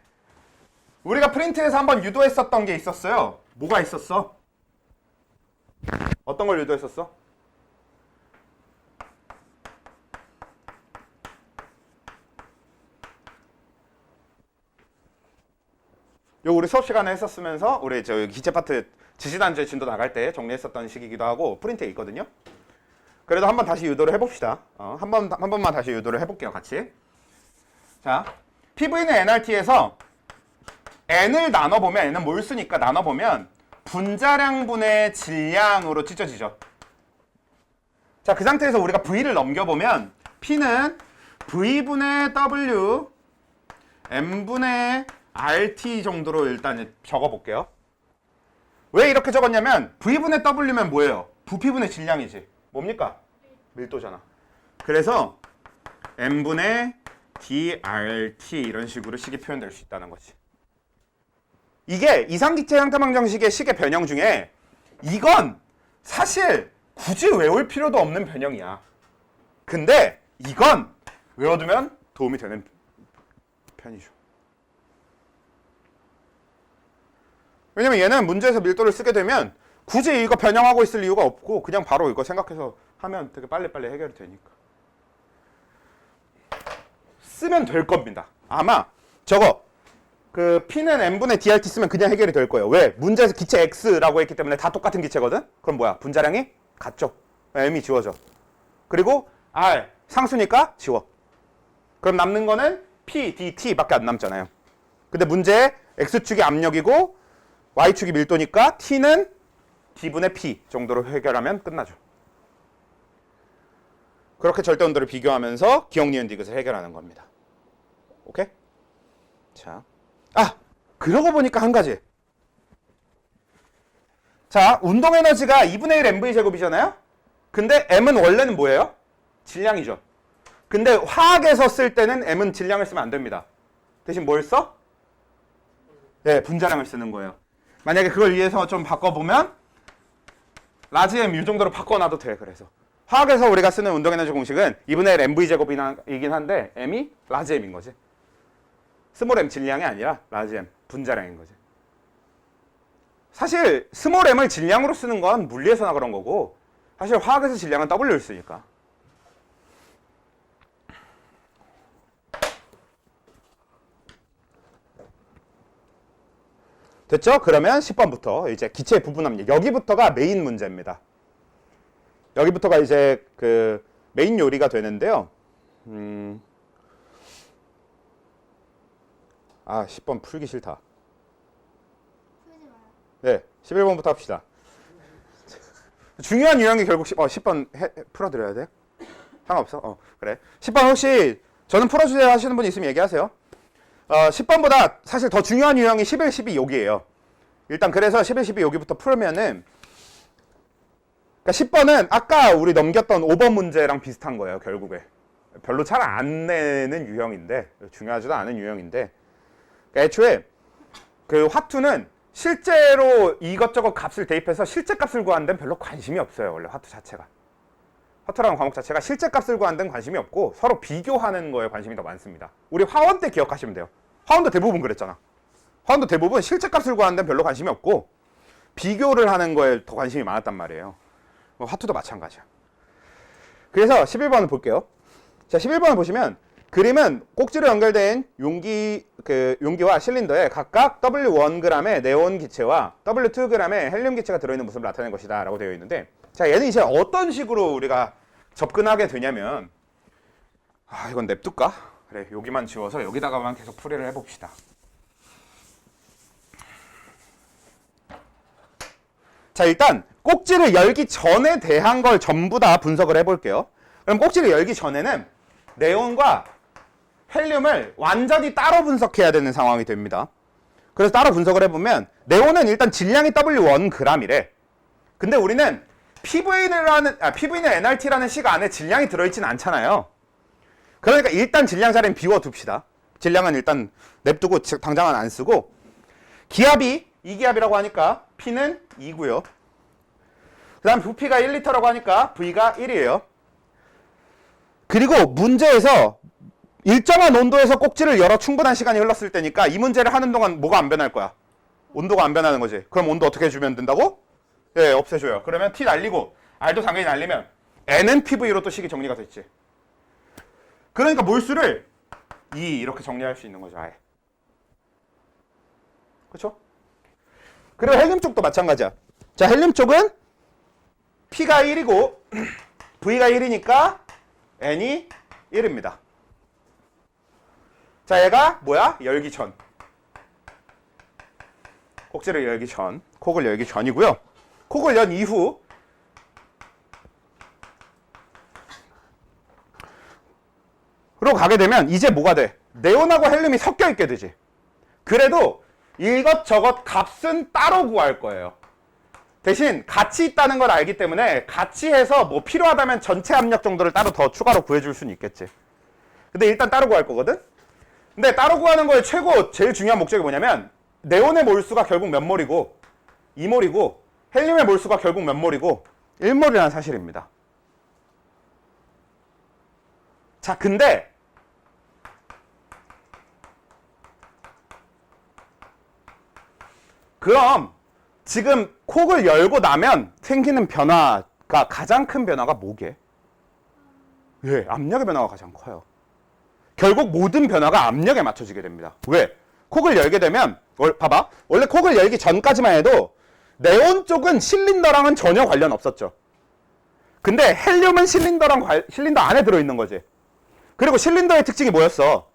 우리가 프린트에서 한번 유도했었던 게 있었어요. 뭐가 있었어? 어떤 걸 유도했었어? 요 우리 수업 시간에 했었으면서 우리 저 기체 파트 지시단주의 진도 나갈 때 정리했었던 식이기도 하고 프린트에 있거든요. 그래도 한번 다시 유도를 해봅시다. 한 번만 다시 유도를 해볼게요, 같이. 자, PV는 NRT에서 N을 나눠보면, N은 몰수니까 나눠보면 분자량분의 질량으로 찢어지죠. 자, 그 상태에서 우리가 V를 넘겨보면 P는 V분의 W, M분의 RT 정도로 일단 적어볼게요. 왜 이렇게 적었냐면 V분의 W면 뭐예요? 부피분의 질량이지. 뭡니까? 밀도잖아. 그래서 M분의 DRT 이런 식으로 식이 표현될 수 있다는 거지. 이게 이상기체 형태방정식의 식의 변형 중에 이건 사실 굳이 외울 필요도 없는 변형이야. 근데 이건 외워두면 도움이 되는 편이죠. 왜냐면 얘는 문제에서 밀도를 쓰게 되면 굳이 이거 변형하고 있을 이유가 없고 그냥 바로 이거 생각해서 하면 되게 빨리빨리 해결이 되니까. 쓰면 될 겁니다. 아마 저거 그 P는 M분의 DRT 쓰면 그냥 해결이 될 거예요. 왜? 문제에서 기체 X라고 했기 때문에 다 똑같은 기체거든? 그럼 뭐야? 분자량이 같죠? M이 지워져. 그리고 R 상수니까 지워. 그럼 남는 거는 P, DT 밖에 안 남잖아요. 근데 문제에 X축이 압력이고 Y축이 밀도니까 T는 D분의 P 정도로 해결하면 끝나죠. 그렇게 절대온도를 비교하면서 기억, 니은, 디귿을 해결하는 겁니다. 오케이? 자, 그러고 보니까 한 가지. 자, 운동 에너지가 2분의 1 mv 제곱이잖아요? 근데 m은 원래는 뭐예요? 질량이죠. 근데 화학에서 쓸 때는 m은 질량을 쓰면 안 됩니다. 대신 뭘 써? 네, 분자량을 쓰는 거예요. 만약에 그걸 위해서 좀 바꿔보면 라지 m 이 정도로 바꿔놔도 돼. 그래서 화학에서 우리가 쓰는 운동 에너지 공식은 2분의 1 mv 제곱이긴 한데 m이 라지 m인 거지. 스몰 m 질량이 아니라 라지 m 분자량인 거지. 사실 스몰 m을 질량으로 쓰는 건 물리에서나 그런 거고 사실 화학에서 질량은 W를 쓰니까. 됐죠? 그러면 10번부터 이제 기체 부분 압력. 여기부터가 메인 문제입니다. 여기부터가 이제 그 메인 요리가 되는데요. 10번 풀기 싫다. 풀지 마요. 네, 11번부터 합시다. 중요한 유형이 결국 10번 풀어드려야 돼? 상관없어? 그래. 10번 혹시 저는 풀어주세요 하시는 분 있으면 얘기하세요. 10번보다 사실 더 중요한 유형이 11, 12 여기예요. 일단 그래서 11, 12 여기부터 풀면은 그러니까 10번은 아까 우리 넘겼던 5번 문제랑 비슷한 거예요. 결국에. 별로 잘 안 내는 유형인데 중요하지도 않은 유형인데 그러니까 애초에 그 화투는 실제로 이것저것 값을 대입해서 실제 값을 구하는 데는 별로 관심이 없어요. 원래 화투 자체가. 화투라는 과목 자체가 실제 값을 구하는 데는 관심이 없고 서로 비교하는 거에 관심이 더 많습니다. 우리 화원 때 기억하시면 돼요. 화원도 대부분 그랬잖아. 화원도 대부분 실제 값을 구하는 데는 별로 관심이 없고 비교를 하는 거에 더 관심이 많았단 말이에요. 화투도 마찬가지야. 그래서 11번을 볼게요. 자, 11번을 보시면 그림은 꼭지로 연결된 용기와 실린더에 각각 W1g의 네온 기체와 W2g의 헬륨 기체가 들어있는 모습을 나타낸 것이다 라고 되어 있는데 자, 얘는 이제 어떤 식으로 우리가 접근하게 되냐면 이건 냅둘까? 그래, 여기만 지워서 여기다가만 계속 풀이를 해봅시다. 자, 일단 꼭지를 열기 전에 대한 걸 전부 다 분석을 해볼게요. 그럼 꼭지를 열기 전에는 네온과 헬륨을 완전히 따로 분석해야 되는 상황이 됩니다. 그래서 따로 분석을 해보면 네온은 일단 질량이 W1g이래. 근데 우리는 PV는 nRT라는 식 안에 질량이 들어있진 않잖아요. 그러니까 일단 질량 자리는 비워둡시다. 질량은 일단 냅두고 당장은 안 쓰고 기압이 2기압이라고 하니까 P는 2고요. 그 다음 부피가 1리터라고 하니까 V가 1이에요. 그리고 문제에서 일정한 온도에서 꼭지를 열어 충분한 시간이 흘렀을 때니까 이 문제를 하는 동안 뭐가 안 변할 거야? 온도가 안 변하는 거지. 그럼 온도 어떻게 해주면 된다고? 예, 없애줘요. 그러면 T 날리고 R도 당연히 날리면 N은 PV로 또 식이 정리가 됐지. 그러니까 몰수를 2 이렇게 정리할 수 있는 거죠. 아예. 그렇죠? 그리고 헬륨 쪽도 마찬가지야. 자, 헬륨 쪽은 P가 1이고 V가 1이니까 N이 1입니다. 자, 얘가 뭐야? 열기 전. 꼭지를 열기 전. 콕을 열기 전이고요. 콕을 연 이후 로 가게 되면 이제 뭐가 돼? 네온하고 헬륨이 섞여 있게 되지. 그래도 이것저것 값은 따로 구할 거예요. 대신 같이 있다는 걸 알기 때문에 같이 해서 뭐 필요하다면 전체 압력 정도를 따로 더 추가로 구해줄 수는 있겠지. 근데 일단 따로 구할 거거든? 근데 따로 구하는 거의 제일 중요한 목적이 뭐냐면 네온의 몰수가 결국 몇 몰이고 2몰이고 헬륨의 몰수가 결국 몇 몰이고 1몰이라는 사실입니다. 자, 근데 그럼 지금 콕을 열고 나면 생기는 변화가 가장 큰 변화가 뭐게? 예, 압력의 변화가 가장 커요. 결국 모든 변화가 압력에 맞춰지게 됩니다. 왜? 콕을 열게 되면 봐봐. 원래 콕을 열기 전까지만 해도 네온 쪽은 실린더랑은 전혀 관련 없었죠. 근데 헬륨은 실린더 안에 들어있는 거지. 그리고 실린더의 특징이 뭐였어?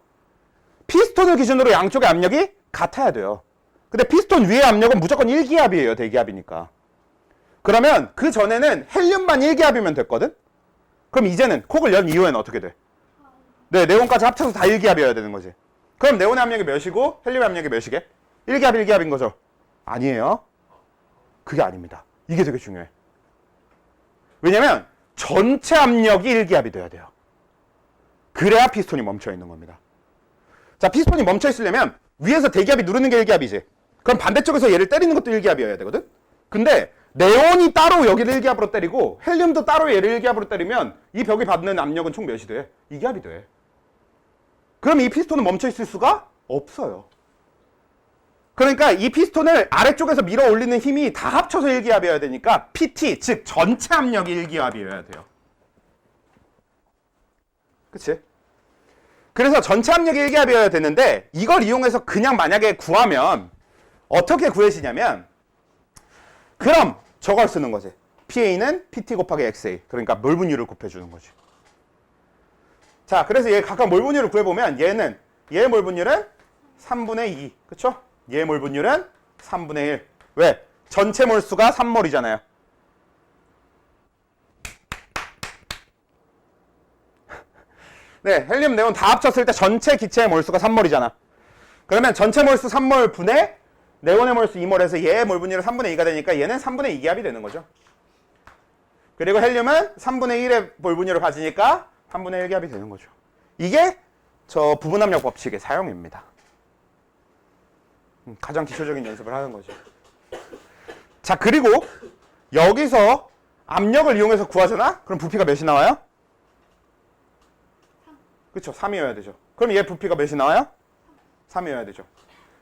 피스톤을 기준으로 양쪽의 압력이 같아야 돼요. 근데 피스톤 위의 압력은 무조건 1기압이에요. 대기압이니까. 그러면 그 전에는 헬륨만 1기압이면 됐거든? 그럼 이제는 콕을 연 이후에는 어떻게 돼? 네, 네온까지 합쳐서 다 1기압이어야 되는 거지. 그럼 네온의 압력이 몇이고 헬륨의 압력이 몇이게? 1기압, 1기압인 거죠? 아니에요. 그게 아닙니다. 이게 되게 중요해. 왜냐면 전체 압력이 1기압이 돼야 돼요. 그래야 피스톤이 멈춰 있는 겁니다. 자, 피스톤이 멈춰 있으려면 위에서 대기압이 누르는 게 1기압이지. 그럼 반대쪽에서 얘를 때리는 것도 1기압이어야 되거든? 근데 네온이 따로 여기를 1기압으로 때리고 헬륨도 따로 얘를 1기압으로 때리면 이 벽이 받는 압력은 총 몇이 돼? 2기압이 돼. 그럼 이 피스톤은 멈춰 있을 수가 없어요. 그러니까 이 피스톤을 아래쪽에서 밀어 올리는 힘이 다 합쳐서 1기압이어야 되니까 PT, 즉 전체 압력이 1기압이어야 돼요. 그치? 그래서 전체 압력이 1기압이어야 되는데 이걸 이용해서 그냥 만약에 구하면 어떻게 구해지냐면 그럼 저걸 쓰는 거지. PA는 PT 곱하기 XA. 그러니까 몰분율을 곱해주는 거지. 자, 그래서 얘 각각 몰분율을 구해보면 얘의 몰분율은 3분의 2. 그쵸? 얘의 몰분율은 3분의 1. 왜? 전체 몰수가 3몰이잖아요. 네, 헬륨, 네온 다 합쳤을 때 전체 기체의 몰수가 3몰이잖아. 그러면 전체 몰수 3몰 분의 네온의 몰수 2몰에서 얘의 몰분율은 3분의 2가 되니까 얘는 3분의 2기압이 되는 거죠. 그리고 헬륨은 3분의 1의 몰분율을 가지니까 3분의 1기압이 되는 거죠. 이게 저 부분압력 법칙의 사용입니다. 가장 기초적인 연습을 하는 거죠. 자, 그리고 여기서 압력을 이용해서 구하잖아? 그럼 부피가 몇이 나와요? 그쵸, 3이어야 되죠. 그럼 얘 부피가 몇이 나와요? 3이어야 되죠.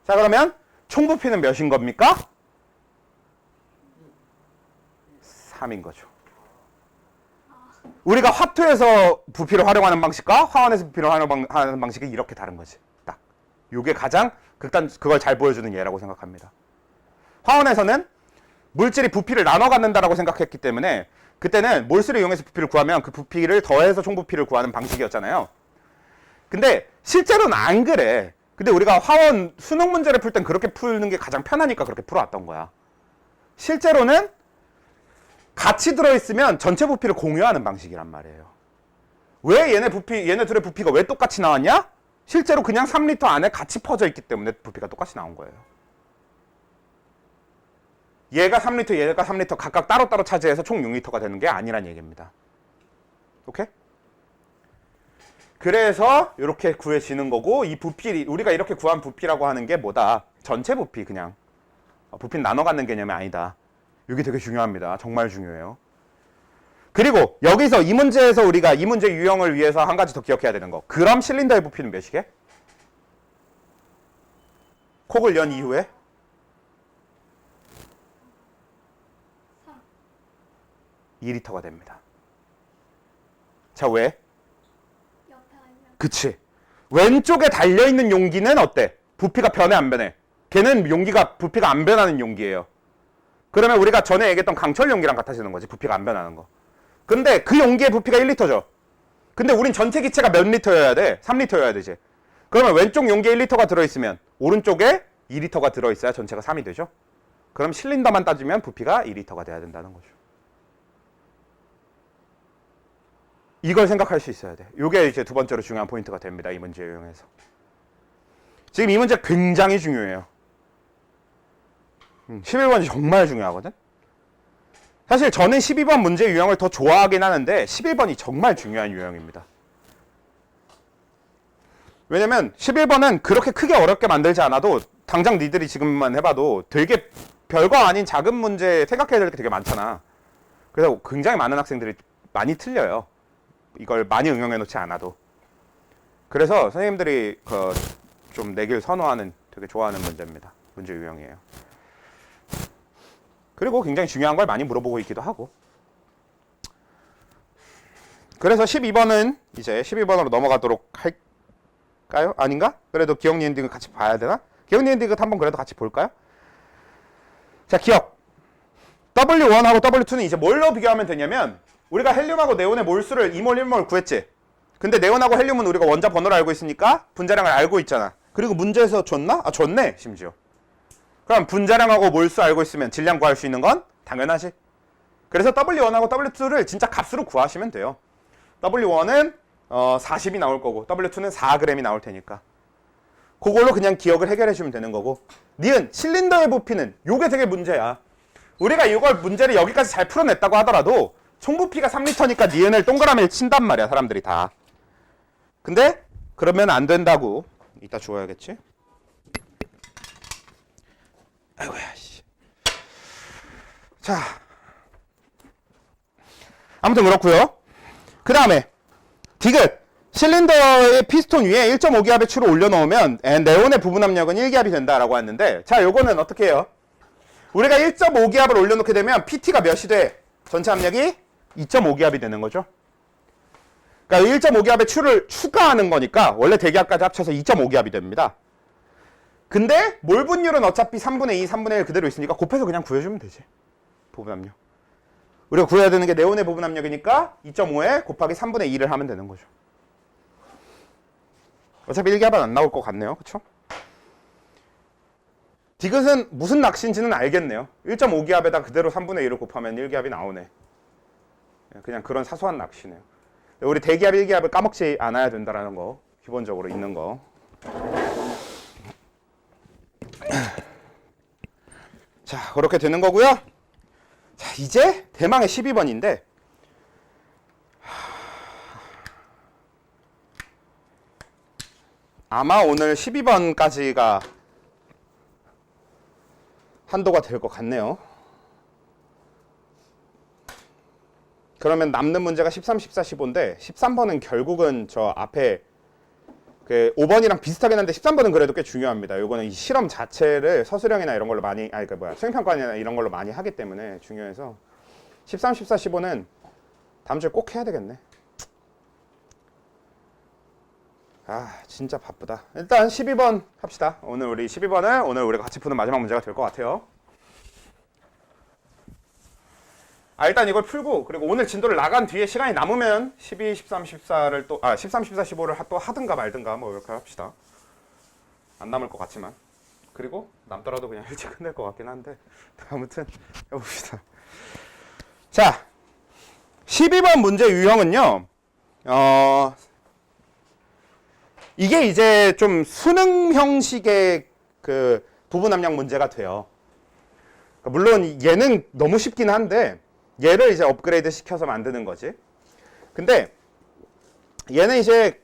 자, 그러면 총 부피는 몇인 겁니까? 3인 거죠. 우리가 화투에서 부피를 활용하는 방식과 화원에서 부피를 활용하는 방식이 이렇게 다른 거지. 딱. 요게 가장 그걸 잘 보여주는 예라고 생각합니다. 화원에서는 물질이 부피를 나눠 갖는다라고 생각했기 때문에 그때는 몰수를 이용해서 부피를 구하면 그 부피를 더해서 총 부피를 구하는 방식이었잖아요. 근데 실제로는 안 그래. 근데 우리가 화원 수능 문제를 풀 땐 그렇게 풀는 게 가장 편하니까 그렇게 풀어왔던 거야. 실제로는 같이 들어있으면 전체 부피를 공유하는 방식이란 말이에요. 왜 얘네 둘의 부피가 왜 똑같이 나왔냐? 실제로 그냥 3리터 안에 같이 퍼져 있기 때문에 부피가 똑같이 나온 거예요. 얘가 3리터, 얘가 3리터 각각 따로따로 차지해서 총 6리터가 되는 게 아니란 얘기입니다. 오케이? 그래서 이렇게 구해지는 거고, 이 부피, 우리가 이렇게 구한 부피라고 하는 게 뭐다? 전체 부피 그냥. 부피는 나눠 갖는 개념이 아니다. 이게 되게 중요합니다. 정말 중요해요. 그리고 여기서 이 문제에서 우리가 이 문제 유형을 위해서 한 가지 더 기억해야 되는 거. 그럼 실린더의 부피는 몇이게? 콕을 연 이후에 2리터가 됩니다. 자, 왜? 그치. 왼쪽에 달려있는 용기는 어때? 부피가 변해 안 변해? 걔는 부피가 안 변하는 용기예요. 그러면 우리가 전에 얘기했던 강철 용기랑 같아지는 거지. 부피가 안 변하는 거. 근데 그 용기의 부피가 1리터죠. 근데 우린 전체 기체가 몇 리터여야 돼? 3리터여야 되지. 그러면 왼쪽 용기에 1리터가 들어있으면 오른쪽에 2리터가 들어있어야 전체가 3이 되죠. 그럼 실린더만 따지면 부피가 2리터가 돼야 된다는 거죠. 이걸 생각할 수 있어야 돼. 이게 이제 두 번째로 중요한 포인트가 됩니다. 이 문제 유형에서. 지금 이 문제 굉장히 중요해요. 11번이 정말 중요하거든. 사실 저는 12번 문제 유형을 더 좋아하긴 하는데 11번이 정말 중요한 유형입니다. 왜냐면 11번은 그렇게 크게 어렵게 만들지 않아도 당장 니들이 지금만 해봐도 되게 별거 아닌 작은 문제 생각해야 될 게 되게 많잖아. 그래서 굉장히 많은 학생들이 많이 틀려요. 이걸 많이 응용해 놓지 않아도. 그래서 선생님들이 좀 내길 선호하는 되게 좋아하는 문제입니다. 문제 유형이에요. 그리고 굉장히 중요한 걸 많이 물어보고 있기도 하고. 그래서 12번은 이제 12번으로 넘어가도록 할까요? 아닌가? 그래도 기억 니은딩을 같이 봐야 되나? 기억 니은딩을 한번 그래도 같이 볼까요? 자, 기억. W1하고 W2는 이제 뭘로 비교하면 되냐면 우리가 헬륨하고 네온의 몰수를 2몰, 1몰 구했지. 근데 네온하고 헬륨은 우리가 원자 번호를 알고 있으니까 분자량을 알고 있잖아. 그리고 문제에서 줬나? 아, 줬네, 심지어. 그럼 분자량하고 몰수 알고 있으면 질량 구할 수 있는 건 당연하지. 그래서 W1하고 W2를 진짜 값으로 구하시면 돼요. W1은 40이 나올 거고 W2는 4g이 나올 테니까 그걸로 그냥 기억을 해결해 주면 되는 거고. 니은 실린더의 부피는 요게 되게 문제야. 우리가 이걸 문제를 여기까지 잘 풀어냈다고 하더라도 총 부피가 3리터니까 니은을 동그라미를 친단 말이야, 사람들이 다. 근데 그러면 안 된다고. 이따 주워야겠지. 아이고야, 씨. 자, 아무튼 그렇고요. 그 다음에 디귿. 실린더의 피스톤 위에 1.5기압의 추를 올려놓으면 네온의 부분 압력은 1기압이 된다라고 했는데, 자, 요거는 어떻게 해요? 우리가 1.5기압을 올려놓게 되면 PT가 몇이 돼? 전체 압력이 2.5기압이 되는 거죠. 그러니까 1.5기압의 추를 추가하는 거니까 원래 대기압까지 합쳐서 2.5기압이 됩니다. 근데 몰 분율은 어차피 3분의 2, 3분의 1 그대로 있으니까 곱해서 그냥 구해주면 되지. 부분 압력. 우리가 구해야 되는 게 네온의 부분 압력이니까 2.5에 곱하기 3분의 2를 하면 되는 거죠. 어차피 1기압은 안 나올 것 같네요. 그쵸? 디귿은 무슨 낚시인지는 알겠네요. 1.5기압에다 그대로 3분의 1을 곱하면 1기압이 나오네. 그냥 그런 사소한 낚시네요. 우리 대기압, 1기압을 까먹지 않아야 된다는 거. 기본적으로 있는 거. 자, 그렇게 되는 거고요. 자, 이제 대망의 12번인데 아마 오늘 12번까지가 한도가 될 것 같네요. 그러면 남는 문제가 13, 14, 15인데 13번은 결국은 저 앞에 그 5번이랑 비슷하긴 한데 13번은 그래도 꽤 중요합니다. 요거는 이 실험 자체를 서술형이나 이런 걸로 많이 수행평가나 이런 걸로 많이 하기 때문에 중요해서 13, 14, 15는 다음 주에 꼭 해야 되겠네. 아 진짜 바쁘다. 일단 12번 합시다. 오늘 우리 12번을 오늘 우리가 같이 푸는 마지막 문제가 될 것 같아요. 일단 이걸 풀고 그리고 오늘 진도를 나간 뒤에 시간이 남으면 12, 13, 14를 또 13, 14, 15를 또 하든가 말든가 뭐 이렇게 합시다. 안 남을 것 같지만 그리고 남더라도 그냥 일찍 끝낼 것 같긴 한데 아무튼 해봅시다. 자 12번 문제 유형은요 이게 이제 좀 수능 형식의 그 부분 압력 문제가 돼요. 물론 얘는 너무 쉽긴 한데 얘를 이제 업그레이드 시켜서 만드는 거지. 근데 얘는 이제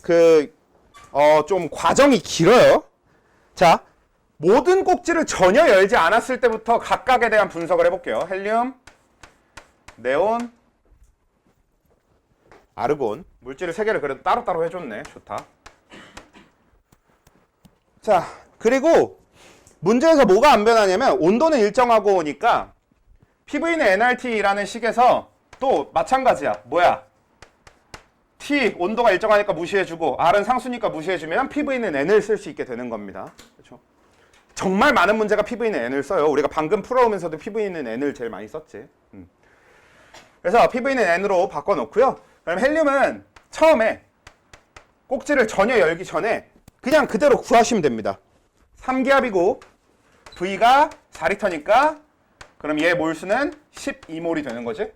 좀 과정이 길어요. 자, 모든 꼭지를 전혀 열지 않았을 때부터 각각에 대한 분석을 해볼게요. 헬륨, 네온, 아르곤. 물질을 3개를 그래도 따로따로 해줬네. 좋다. 자, 그리고 문제에서 뭐가 안 변하냐면 온도는 일정하고 오니까 PV는 nRT라는 식에서 또 마찬가지야. 뭐야? T 온도가 일정하니까 무시해주고 R은 상수니까 무시해주면 PV는 n을 쓸 수 있게 되는 겁니다. 그렇죠? 정말 많은 문제가 PV는 n을 써요. 우리가 방금 풀어오면서도 PV는 n을 제일 많이 썼지. 그래서 PV는 n으로 바꿔놓고요. 그럼 헬륨은 처음에 꼭지를 전혀 열기 전에 그냥 그대로 구하시면 됩니다. 3기압이고 V가 4리터니까 그럼 얘 몰수는 12몰이 되는 거지.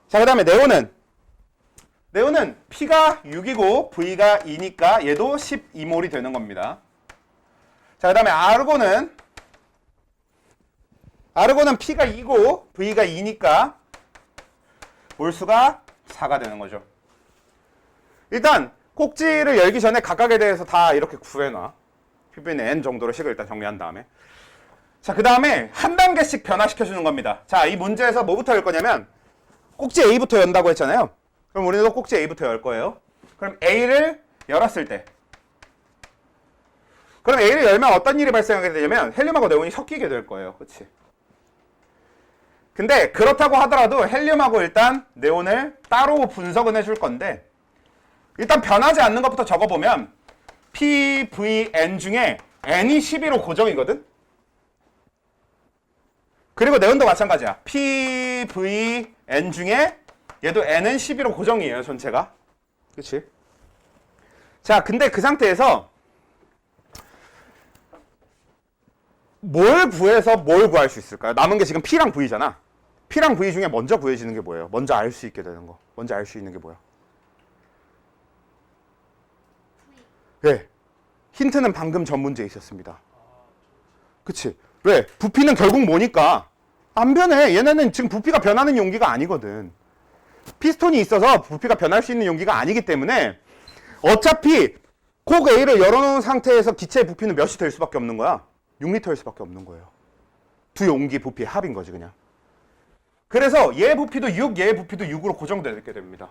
자, 그 다음에 네온은 P가 6이고 V가 2니까 얘도 12몰이 되는 겁니다. 자, 그 다음에 아르곤은 P가 2고 V가 2니까 몰수가 4가 되는 거죠. 일단 꼭지를 열기 전에 각각에 대해서 다 이렇게 구해놔. PV는 n 정도로 식을 일단 정리한 다음에. 자, 그 다음에 한 단계씩 변화시켜주는 겁니다. 자, 이 문제에서 뭐부터 열 거냐면 꼭지 A부터 연다고 했잖아요. 그럼 우리도 꼭지 A부터 열 거예요. 그럼 A를 열었을 때 그럼 A를 열면 어떤 일이 발생하게 되냐면 헬륨하고 네온이 섞이게 될 거예요. 그치? 근데 그렇다고 하더라도 헬륨하고 일단 네온을 따로 분석은 해줄 건데 일단 변하지 않는 것부터 적어보면 PVN 중에 N이 12로 고정이거든? 그리고 네온도 마찬가지야. PVN 중에 얘도 N은 12로 고정이에요. 전체가. 그치? 자, 근데 그 상태에서 뭘 구해서 뭘 구할 수 있을까요? 남은 게 지금 P랑 V잖아. P랑 V 중에 먼저 구해지는 게 뭐예요? 먼저 알 수 있게 되는 거. 먼저 알 수 있는 게 뭐야? 네. 힌트는 방금 전 문제에 있었습니다. 그치? 왜? 부피는 결국 뭐니까? 안 변해. 얘네는 지금 부피가 변하는 용기가 아니거든. 피스톤이 있어서 부피가 변할 수 있는 용기가 아니기 때문에 어차피 콕 A를 열어놓은 상태에서 기체의 부피는 몇이 될 수밖에 없는 거야? 6리터일 수밖에 없는 거예요. 두 용기 부피의 합인 거지 그냥. 그래서 얘 부피도 6, 얘 부피도 6으로 고정되게 됩니다.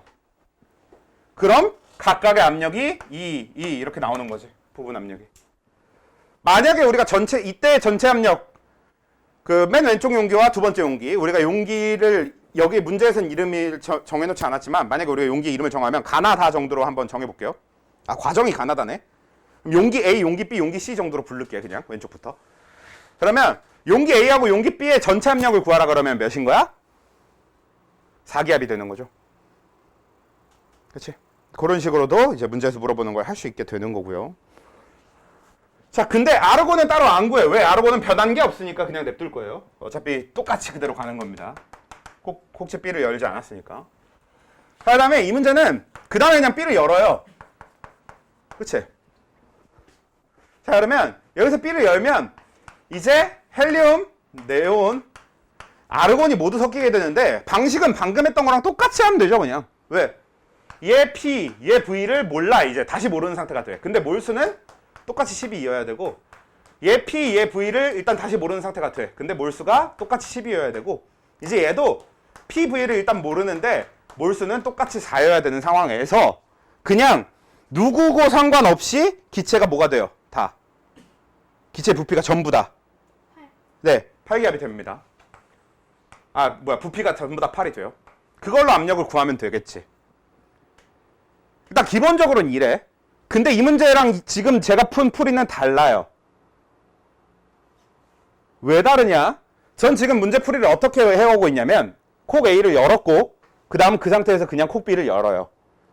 그럼 각각의 압력이 2 이렇게 나오는 거지. 부분 압력이. 만약에 우리가 이때 전체 압력 그 맨 왼쪽 용기와 두 번째 용기 우리가 용기를 여기 문제에서는 이름을 정해놓지 않았지만 만약에 우리가 용기 이름을 정하면 가나다 정도로 한번 정해볼게요. 과정이 가나다네. 용기 A, 용기 B, 용기 C 정도로 부를게요. 그냥 왼쪽부터. 그러면 용기 A하고 용기 B의 전체 압력을 구하라 그러면 몇인 거야? 4기압이 되는 거죠. 그치? 그런 식으로도 이제 문제에서 물어보는 걸 할 수 있게 되는 거고요. 자, 근데 아르곤은 따로 안 구해요. 왜? 아르곤은 변한 게 없으니까 그냥 냅둘 거예요. 어차피 똑같이 그대로 가는 겁니다. 꼭지 B를 열지 않았으니까. 그 다음에 이 문제는 그 다음에 그냥 B를 열어요. 그치? 자, 그러면 여기서 B를 열면 이제 헬륨, 네온, 아르곤이 모두 섞이게 되는데 방식은 방금 했던 거랑 똑같이 하면 되죠, 그냥. 왜? 얘 P, 얘 V를 몰라, 이제. 다시 모르는 상태가 돼. 근데 몰수는 똑같이 12이어야 되고 얘 P, 얘 V를 일단 다시 모르는 상태가 돼. 근데 몰수가 똑같이 12여야 되고 이제 얘도 P, V를 일단 모르는데 몰수는 똑같이 4여야 되는 상황에서 그냥 누구고 상관없이 기체가 뭐가 돼요? 다. 기체 부피가 전부 다. 네, 8기압이 됩니다. 부피가 전부 다 8이 돼요. 그걸로 압력을 구하면 되겠지. 일단 기본적으로는 이래. 근데 이 문제랑 지금 제가 푼 풀이는 달라요. 왜 다르냐? 전 지금 문제 풀이를 어떻게 해오고 있냐면 콕 A를 열었고 그 다음 그 상태에서 그냥 콕 B를 열어요.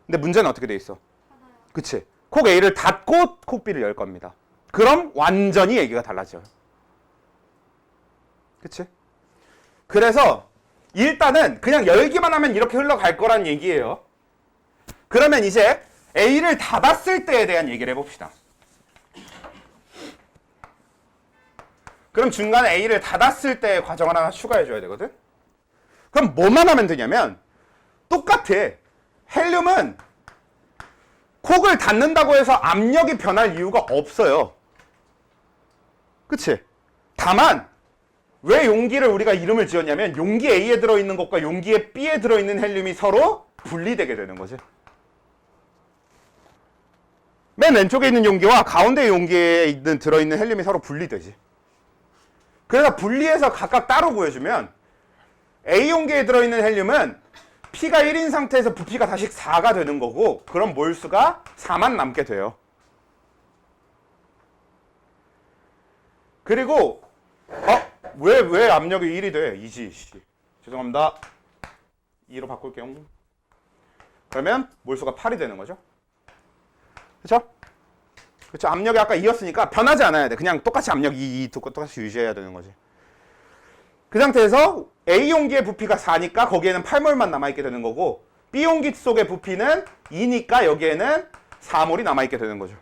근데 문제는 어떻게 돼 있어? 그치? 콕 A를 닫고 콕 B를 열 겁니다. 그럼 완전히 얘기가 달라져요. 그치? 그래서 일단은 그냥 열기만 하면 이렇게 흘러갈 거란 얘기예요. 그러면 이제 A를 닫았을 때에 대한 얘기를 해봅시다. 그럼 중간에 A를 닫았을 때의 과정을 하나 추가해줘야 되거든? 그럼 뭐만 하면 되냐면 똑같아. 헬륨은 콕을 닫는다고 해서 압력이 변할 이유가 없어요. 그치? 다만 왜 용기를 우리가 이름을 지었냐면 용기 A에 들어있는 것과 용기 B에 들어있는 헬륨이 서로 분리되게 되는 거지. 맨 왼쪽에 있는 용기와 가운데 용기에 들어있는 헬륨이 서로 분리되지. 그래서 분리해서 각각 따로 구해주면 A 용기에 들어있는 헬륨은 P가 1인 상태에서 부피가 다시 4가 되는 거고 그럼 몰수가 4만 남게 돼요. 그리고 왜 압력이 1이 돼? 2지. 죄송합니다. 2로 바꿀게요. 그러면 몰수가 8이 되는 거죠. 그쵸? 그쵸? 압력이 아까 2였으니까 변하지 않아야 돼. 그냥 똑같이 압력 2 똑같이 유지해야 되는 거지. 그 상태에서 A 용기의 부피가 4니까 거기에는 8몰만 남아있게 되는 거고 B 용기 속의 부피는 2니까 여기에는 4몰이 남아있게 되는 거죠.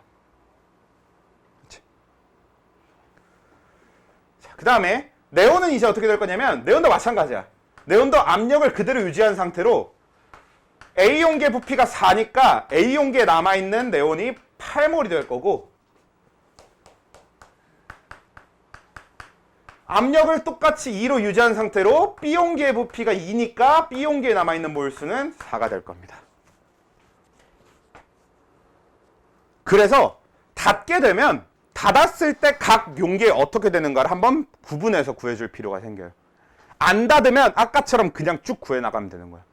그 다음에 네온은 이제 어떻게 될 거냐면 네온도 마찬가지야. 네온도 압력을 그대로 유지한 상태로 A 용기의 부피가 4니까 A 용기에 남아있는 네온이 8몰이 될 거고 압력을 똑같이 2로 유지한 상태로 B 용기의 부피가 2니까 B 용기에 남아있는 몰수는 4가 될 겁니다. 그래서 닫게 되면 닫았을 때 각 용기에 어떻게 되는가를 한번 구분해서 구해줄 필요가 생겨요. 안 닫으면 아까처럼 그냥 쭉 구해나가면 되는 거야.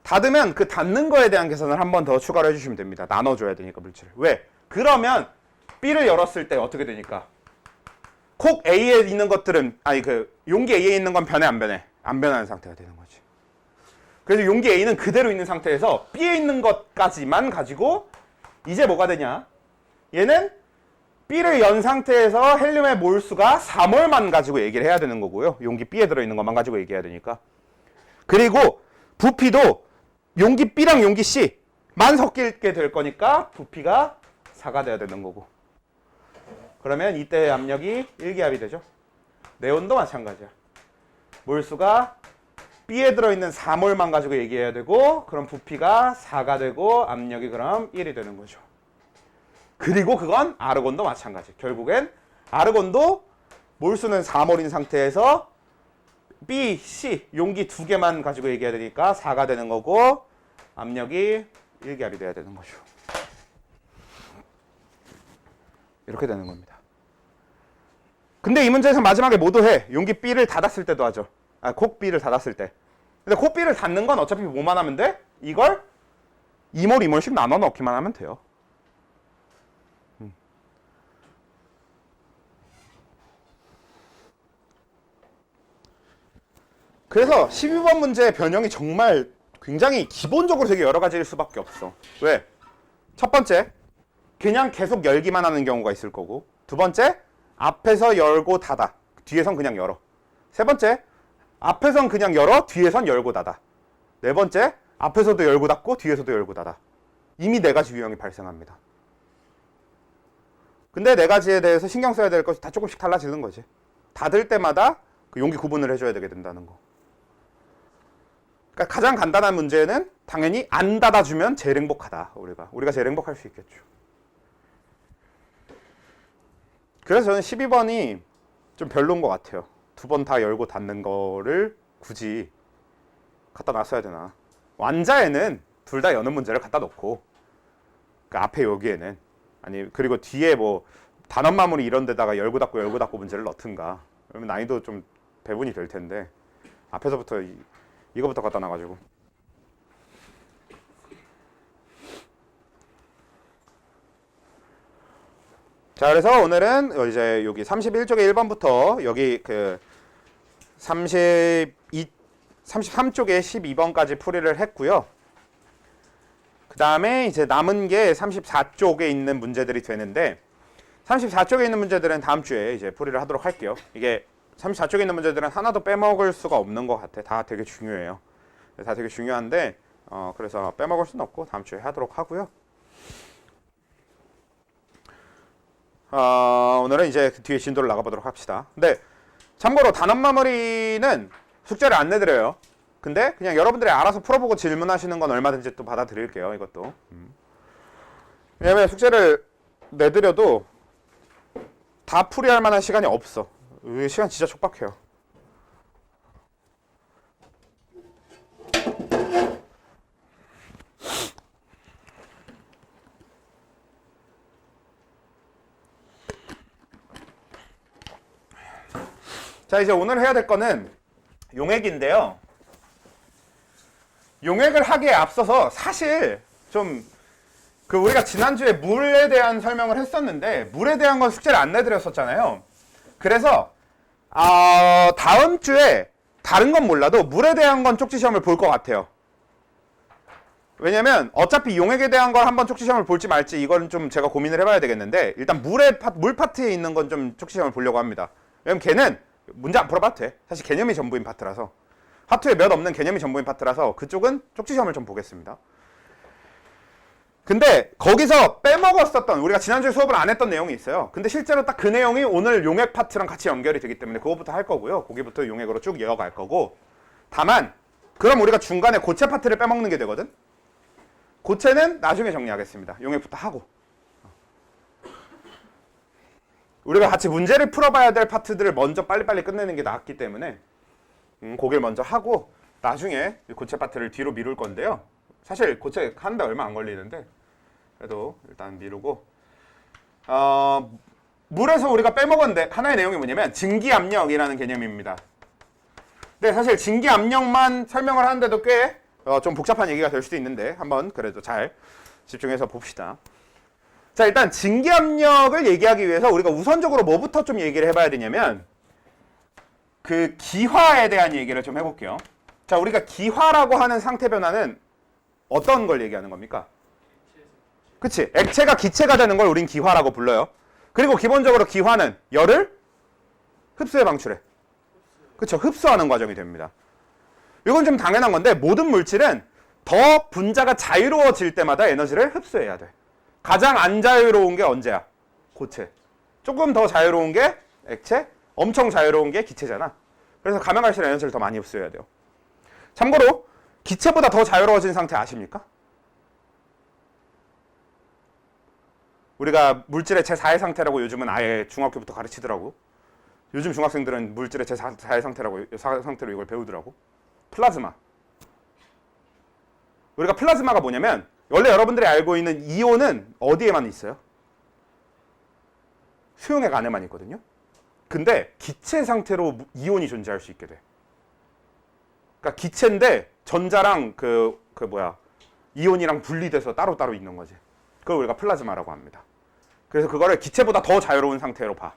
닫으면 그 닫는 거에 대한 계산을 한 번 더 추가로 해주시면 됩니다. 나눠줘야 되니까 물질을. 왜? 그러면 B를 열었을 때 어떻게 되니까? 콕 A에 있는 것들은 용기 A에 있는 건 변해 안 변해? 안 변하는 상태가 되는 거지. 그래서 용기 A는 그대로 있는 상태에서 B에 있는 것까지만 가지고 이제 뭐가 되냐? 얘는 B를 연 상태에서 헬륨의 몰수가 4몰만 가지고 얘기를 해야 되는 거고요. 용기 B에 들어있는 것만 가지고 얘기해야 되니까. 그리고 부피도 용기 B랑 용기 C만 섞이게 될 거니까 부피가 4가 돼야 되는 거고. 그러면 이때의 압력이 1기압이 되죠. 네온도 마찬가지야. 몰수가 B에 들어있는 4몰만 가지고 얘기해야 되고 그럼 부피가 4가 되고 압력이 그럼 1이 되는 거죠. 그리고 그건 아르곤도 마찬가지. 결국엔 아르곤도 몰수는 4몰인 상태에서 B, C 용기 2개만 가지고 얘기해야 되니까 4가 되는 거고 압력이 1기압이 돼야 되는 거죠. 이렇게 되는 겁니다. 근데 이 문제에서 마지막에 뭐도 해. 용기 B를 닫았을 때도 하죠. 콕 B를 닫았을 때. 근데 콕 B를 닫는 건 어차피 뭐만 하면 돼? 이걸 2몰, 2몰씩 나눠 넣기만 하면 돼요. 그래서 12번 문제의 변형이 정말 굉장히 기본적으로 되게 여러 가지일 수밖에 없어. 왜? 첫 번째, 그냥 계속 열기만 하는 경우가 있을 거고, 두 번째, 앞에서 열고 닫아. 뒤에선 그냥 열어. 세 번째, 앞에선 그냥 열어, 뒤에선 열고 닫아. 네 번째, 앞에서도 열고 닫고, 뒤에서도 열고 닫아. 이미 네 가지 유형이 발생합니다. 근데 네 가지에 대해서 신경 써야 될 것이 다 조금씩 달라지는 거지. 닫을 때마다 그 용기 구분을 해줘야 되게 된다는 거. 그러니까 가장 간단한 문제는 당연히 안 닫아주면 제일 행복하다. 우리가 제일 행복할 수 있겠죠. 그래서 저는 12번이 좀 별로인 것 같아요. 두 번 다 열고 닫는 거를 굳이 갖다 놨어야 되나. 완자에는 둘 다 여는 문제를 갖다 놓고, 그 앞에 여기에는, 아니 그리고 뒤에 뭐 단원 마무리 이런 데다가 열고 닫고 문제를 넣든가. 그러면 난이도 좀 배분이 될 텐데, 앞에서부터 이거부터 갖다 놔가지고. 자, 그래서 오늘은 이제 여기 31쪽에 1번부터 여기 그 33쪽에 12번까지 풀이를 했고요. 그 다음에 이제 남은 게 34쪽에 있는 문제들이 되는데, 34쪽에 있는 문제들은 다음 주에 이제 풀이를 하도록 할게요. 이게 34쪽에 있는 문제들은 하나도 빼먹을 수가 없는 것 같아. 다 되게 중요해요. 다 되게 중요한데, 그래서 빼먹을 수는 없고 다음 주에 하도록 하고요. 오늘은 이제 그 뒤에 진도를 나가보도록 합시다. 근데 참고로 단원 마무리는 숙제를 안 내드려요. 근데 그냥 여러분들이 알아서 풀어보고 질문하시는 건 얼마든지 또 받아드릴게요. 이것도. 왜냐면 숙제를 내드려도 다 풀이할 만한 시간이 없어. 시간 진짜 촉박해요. 자, 이제 오늘 해야 될 거는 용액인데요. 용액을 하기에 앞서서 사실 좀 그 우리가 지난주에 물에 대한 설명을 했었는데, 물에 대한 건 숙제를 안 내드렸었잖아요. 그래서 다음 주에 다른 건 몰라도 물에 대한 건 쪽지 시험을 볼 것 같아요. 왜냐면 어차피 용액에 대한 걸 한번 쪽지 시험을 볼지 말지 이건 좀 제가 고민을 해봐야 되겠는데, 일단 물 파트에 있는 건 좀 쪽지 시험을 보려고 합니다. 왜냐면 걔는 문제 안 풀어봐도 돼. 사실 개념이 전부인 파트라서, 화투에 몇 없는 개념이 전부인 파트라서 그쪽은 쪽지 시험을 좀 보겠습니다. 근데 거기서 빼먹었었던, 우리가 지난주에 수업을 안 했던 내용이 있어요. 근데 실제로 딱 그 내용이 오늘 용액 파트랑 같이 연결이 되기 때문에 그거부터 할 거고요. 거기부터 용액으로 쭉 이어갈 거고, 다만 그럼 우리가 중간에 고체 파트를 빼먹는 게 되거든. 고체는 나중에 정리하겠습니다. 용액부터 하고. 우리가 같이 문제를 풀어봐야 될 파트들을 먼저 빨리빨리 끝내는 게 낫기 때문에 거길 먼저 하고 나중에 고체 파트를 뒤로 미룰 건데요. 사실 고체 하는데 얼마 안 걸리는데 그래도 일단 미루고, 물에서 우리가 빼먹은 하나의 내용이 뭐냐면 증기압력이라는 개념입니다. 근데 사실 증기압력만 설명을 하는데도 꽤 좀 복잡한 얘기가 될 수도 있는데 한번 그래도 잘 집중해서 봅시다. 자, 일단 증기압력을 얘기하기 위해서 우리가 우선적으로 뭐부터 좀 얘기를 해봐야 되냐면 그 기화에 대한 얘기를 좀 해볼게요. 자, 우리가 기화라고 하는 상태 변화는 어떤 걸 얘기하는 겁니까? 그치? 액체가 기체가 되는 걸 우린 기화라고 불러요. 그리고 기본적으로 기화는 열을 흡수해 방출해. 그쵸? 흡수하는 과정이 됩니다. 이건 좀 당연한 건데, 모든 물질은 더 분자가 자유로워질 때마다 에너지를 흡수해야 돼. 가장 안 자유로운 게 언제야? 고체. 조금 더 자유로운 게 액체, 엄청 자유로운 게 기체잖아. 그래서 가면 갈수록 에너지를 더 많이 흡수해야 돼요. 참고로 기체보다 더 자유로워진 상태 아십니까? 우리가 물질의 제4의 상태라고 요즘은 아예 중학교부터 가르치더라고. 요즘 중학생들은 물질의 제4의 상태로 이걸 배우더라고. 플라즈마. 우리가 플라즈마가 뭐냐면, 원래 여러분들이 알고 있는 이온은 어디에만 있어요? 수용액 안에만 있거든요. 근데 기체 상태로 이온이 존재할 수 있게 돼. 그러니까 기체인데 전자랑 이온이랑 분리돼서 따로따로 있는 거지. 그걸 우리가 플라즈마라고 합니다. 그래서 그거를 기체보다 더 자유로운 상태로 봐.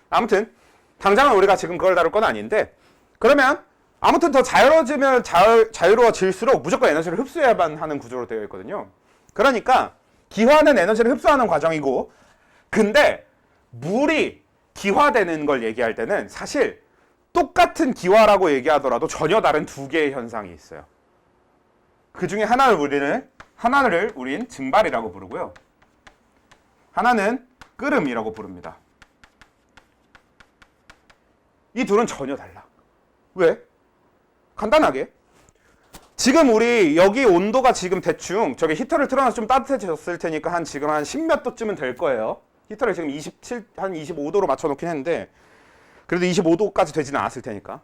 아무튼 당장은 우리가 지금 그걸 다룰 건 아닌데, 그러면 아무튼 더 자유로워질수록 무조건 에너지를 흡수해야만 하는 구조로 되어 있거든요. 그러니까 기화는 에너지를 흡수하는 과정이고, 근데 물이 기화되는 걸 얘기할 때는 사실 똑같은 기화라고 얘기하더라도 전혀 다른 두 개의 현상이 있어요. 그 중에 하나를 우린 증발이라고 부르고요. 하나는 끓음이라고 부릅니다. 이 둘은 전혀 달라. 왜? 간단하게. 지금 우리 여기 온도가 지금 대충 저기 히터를 틀어놔서 좀 따뜻해졌을 테니까 지금 한 10몇 도쯤은 될 거예요. 히터를 지금 27, 한 25도로 맞춰놓긴 했는데 그래도 25도까지 되지는 않았을 테니까.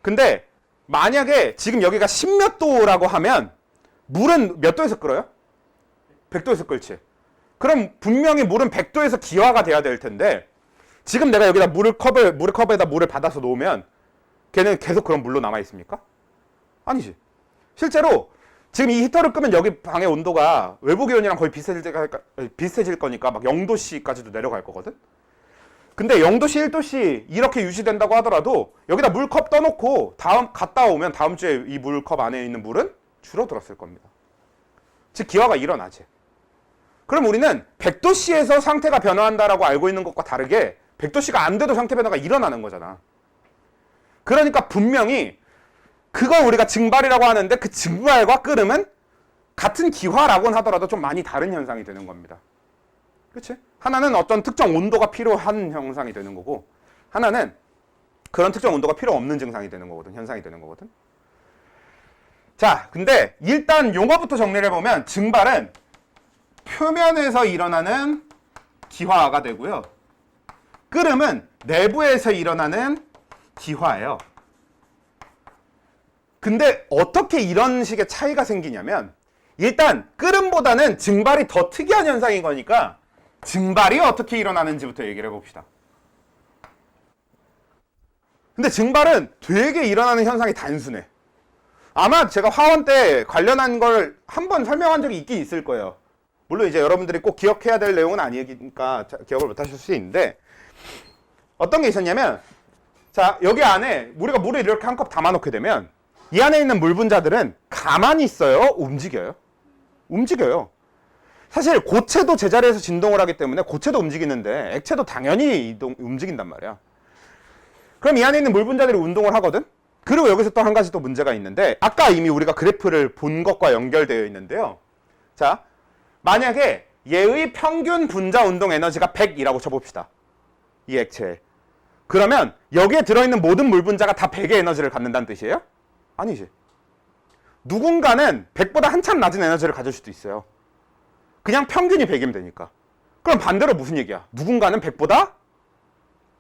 근데 만약에 지금 여기가 10몇 도라고 하면 물은 몇 도에서 끓어요? 100도에서 끓지. 그럼 분명히 물은 100도에서 기화가 돼야 될 텐데 지금 내가 여기다 컵에다 물을 받아서 놓으면 걔는 계속 그런 물로 남아 있습니까? 아니지. 실제로 지금 이 히터를 끄면 여기 방의 온도가 외부 기온이랑 거의 비슷해질 거니까 막 0도씨까지도 내려갈 거거든. 근데 0도씨, 1도씨 이렇게 유지된다고 하더라도 여기다 물컵 떠놓고 갔다 오면 다음 주에 이 물컵 안에 있는 물은 줄어들었을 겁니다. 즉 기화가 일어나지. 그럼 우리는 100도씨에서 상태가 변화한다라고 알고 있는 것과 다르게 100도씨가 안 돼도 상태 변화가 일어나는 거잖아. 그러니까 분명히 그걸 우리가 증발이라고 하는데 그 증발과 끓음은 같은 기화라고는 하더라도 좀 많이 다른 현상이 되는 겁니다. 그렇지? 하나는 어떤 특정 온도가 필요한 현상이 되는 거고 하나는 그런 특정 온도가 필요 없는 증상이 되는 거거든. 현상이 되는 거거든. 자, 근데 일단 용어부터 정리를 해보면 증발은 표면에서 일어나는 기화가 되고요. 끓음은 내부에서 일어나는 기화예요. 근데 어떻게 이런 식의 차이가 생기냐면 일단 끓음보다는 증발이 더 특이한 현상인 거니까 증발이 어떻게 일어나는지부터 얘기를 해봅시다. 근데 증발은 되게 일어나는 현상이 단순해. 아마 제가 화원 때 관련한 걸 한번 설명한 적이 있긴 있을 거예요. 물론 이제 여러분들이 꼭 기억해야 될 내용은 아니니까 기억을 못 하실 수 있는데 어떤 게 있었냐면 자, 여기 안에 우리가 물을 이렇게 한 컵 담아놓게 되면 이 안에 있는 물 분자들은 가만히 있어요? 움직여요? 움직여요. 사실 고체도 제자리에서 진동을 하기 때문에 고체도 움직이는데 액체도 당연히 움직인단 말이야. 그럼 이 안에 있는 물 분자들이 운동을 하거든? 그리고 여기서 또 한 가지 또 문제가 있는데 아까 이미 우리가 그래프를 본 것과 연결되어 있는데요. 자, 만약에 얘의 평균 분자 운동 에너지가 100이라고 쳐봅시다. 이 액체에. 그러면 여기에 들어있는 모든 물 분자가 다 100의 에너지를 갖는다는 뜻이에요? 아니지. 누군가는 100보다 한참 낮은 에너지를 가질 수도 있어요. 그냥 평균이 100이면 되니까. 그럼 반대로 무슨 얘기야? 누군가는 100보다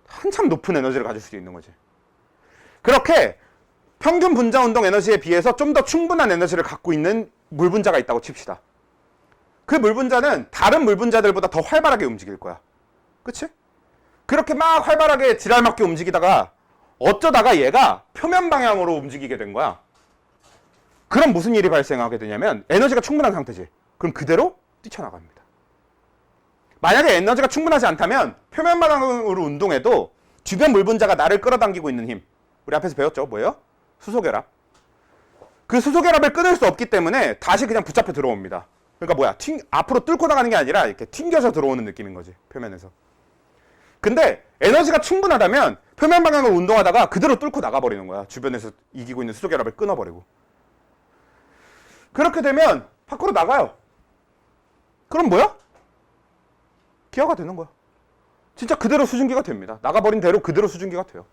한참 높은 에너지를 가질 수도 있는 거지. 그렇게 평균 분자 운동 에너지에 비해서 좀 더 충분한 에너지를 갖고 있는 물 분자가 있다고 칩시다. 그 물 분자는 다른 물 분자들보다 더 활발하게 움직일 거야. 그치? 그렇게 막 활발하게 지랄맞게 움직이다가 어쩌다가 얘가 표면 방향으로 움직이게 된 거야. 그럼 무슨 일이 발생하게 되냐면 에너지가 충분한 상태지. 그럼 그대로 뛰쳐나갑니다. 만약에 에너지가 충분하지 않다면 표면 방향으로 운동해도 주변 물 분자가 나를 끌어당기고 있는 힘. 우리 앞에서 배웠죠? 뭐예요? 수소결합. 그 수소결합을 끊을 수 없기 때문에 다시 그냥 붙잡혀 들어옵니다. 그러니까 뭐야? 앞으로 뚫고 나가는 게 아니라 이렇게 튕겨서 들어오는 느낌인 거지. 표면에서. 근데 에너지가 충분하다면 표면 방향으로 운동하다가 그대로 뚫고 나가버리는 거야. 주변에서 이기고 있는 수소결합을 끊어버리고. 그렇게 되면 밖으로 나가요. 그럼 뭐야? 기화가 되는 거야. 진짜 그대로 수증기가 됩니다. 나가버린 대로 그대로 수증기가 돼요.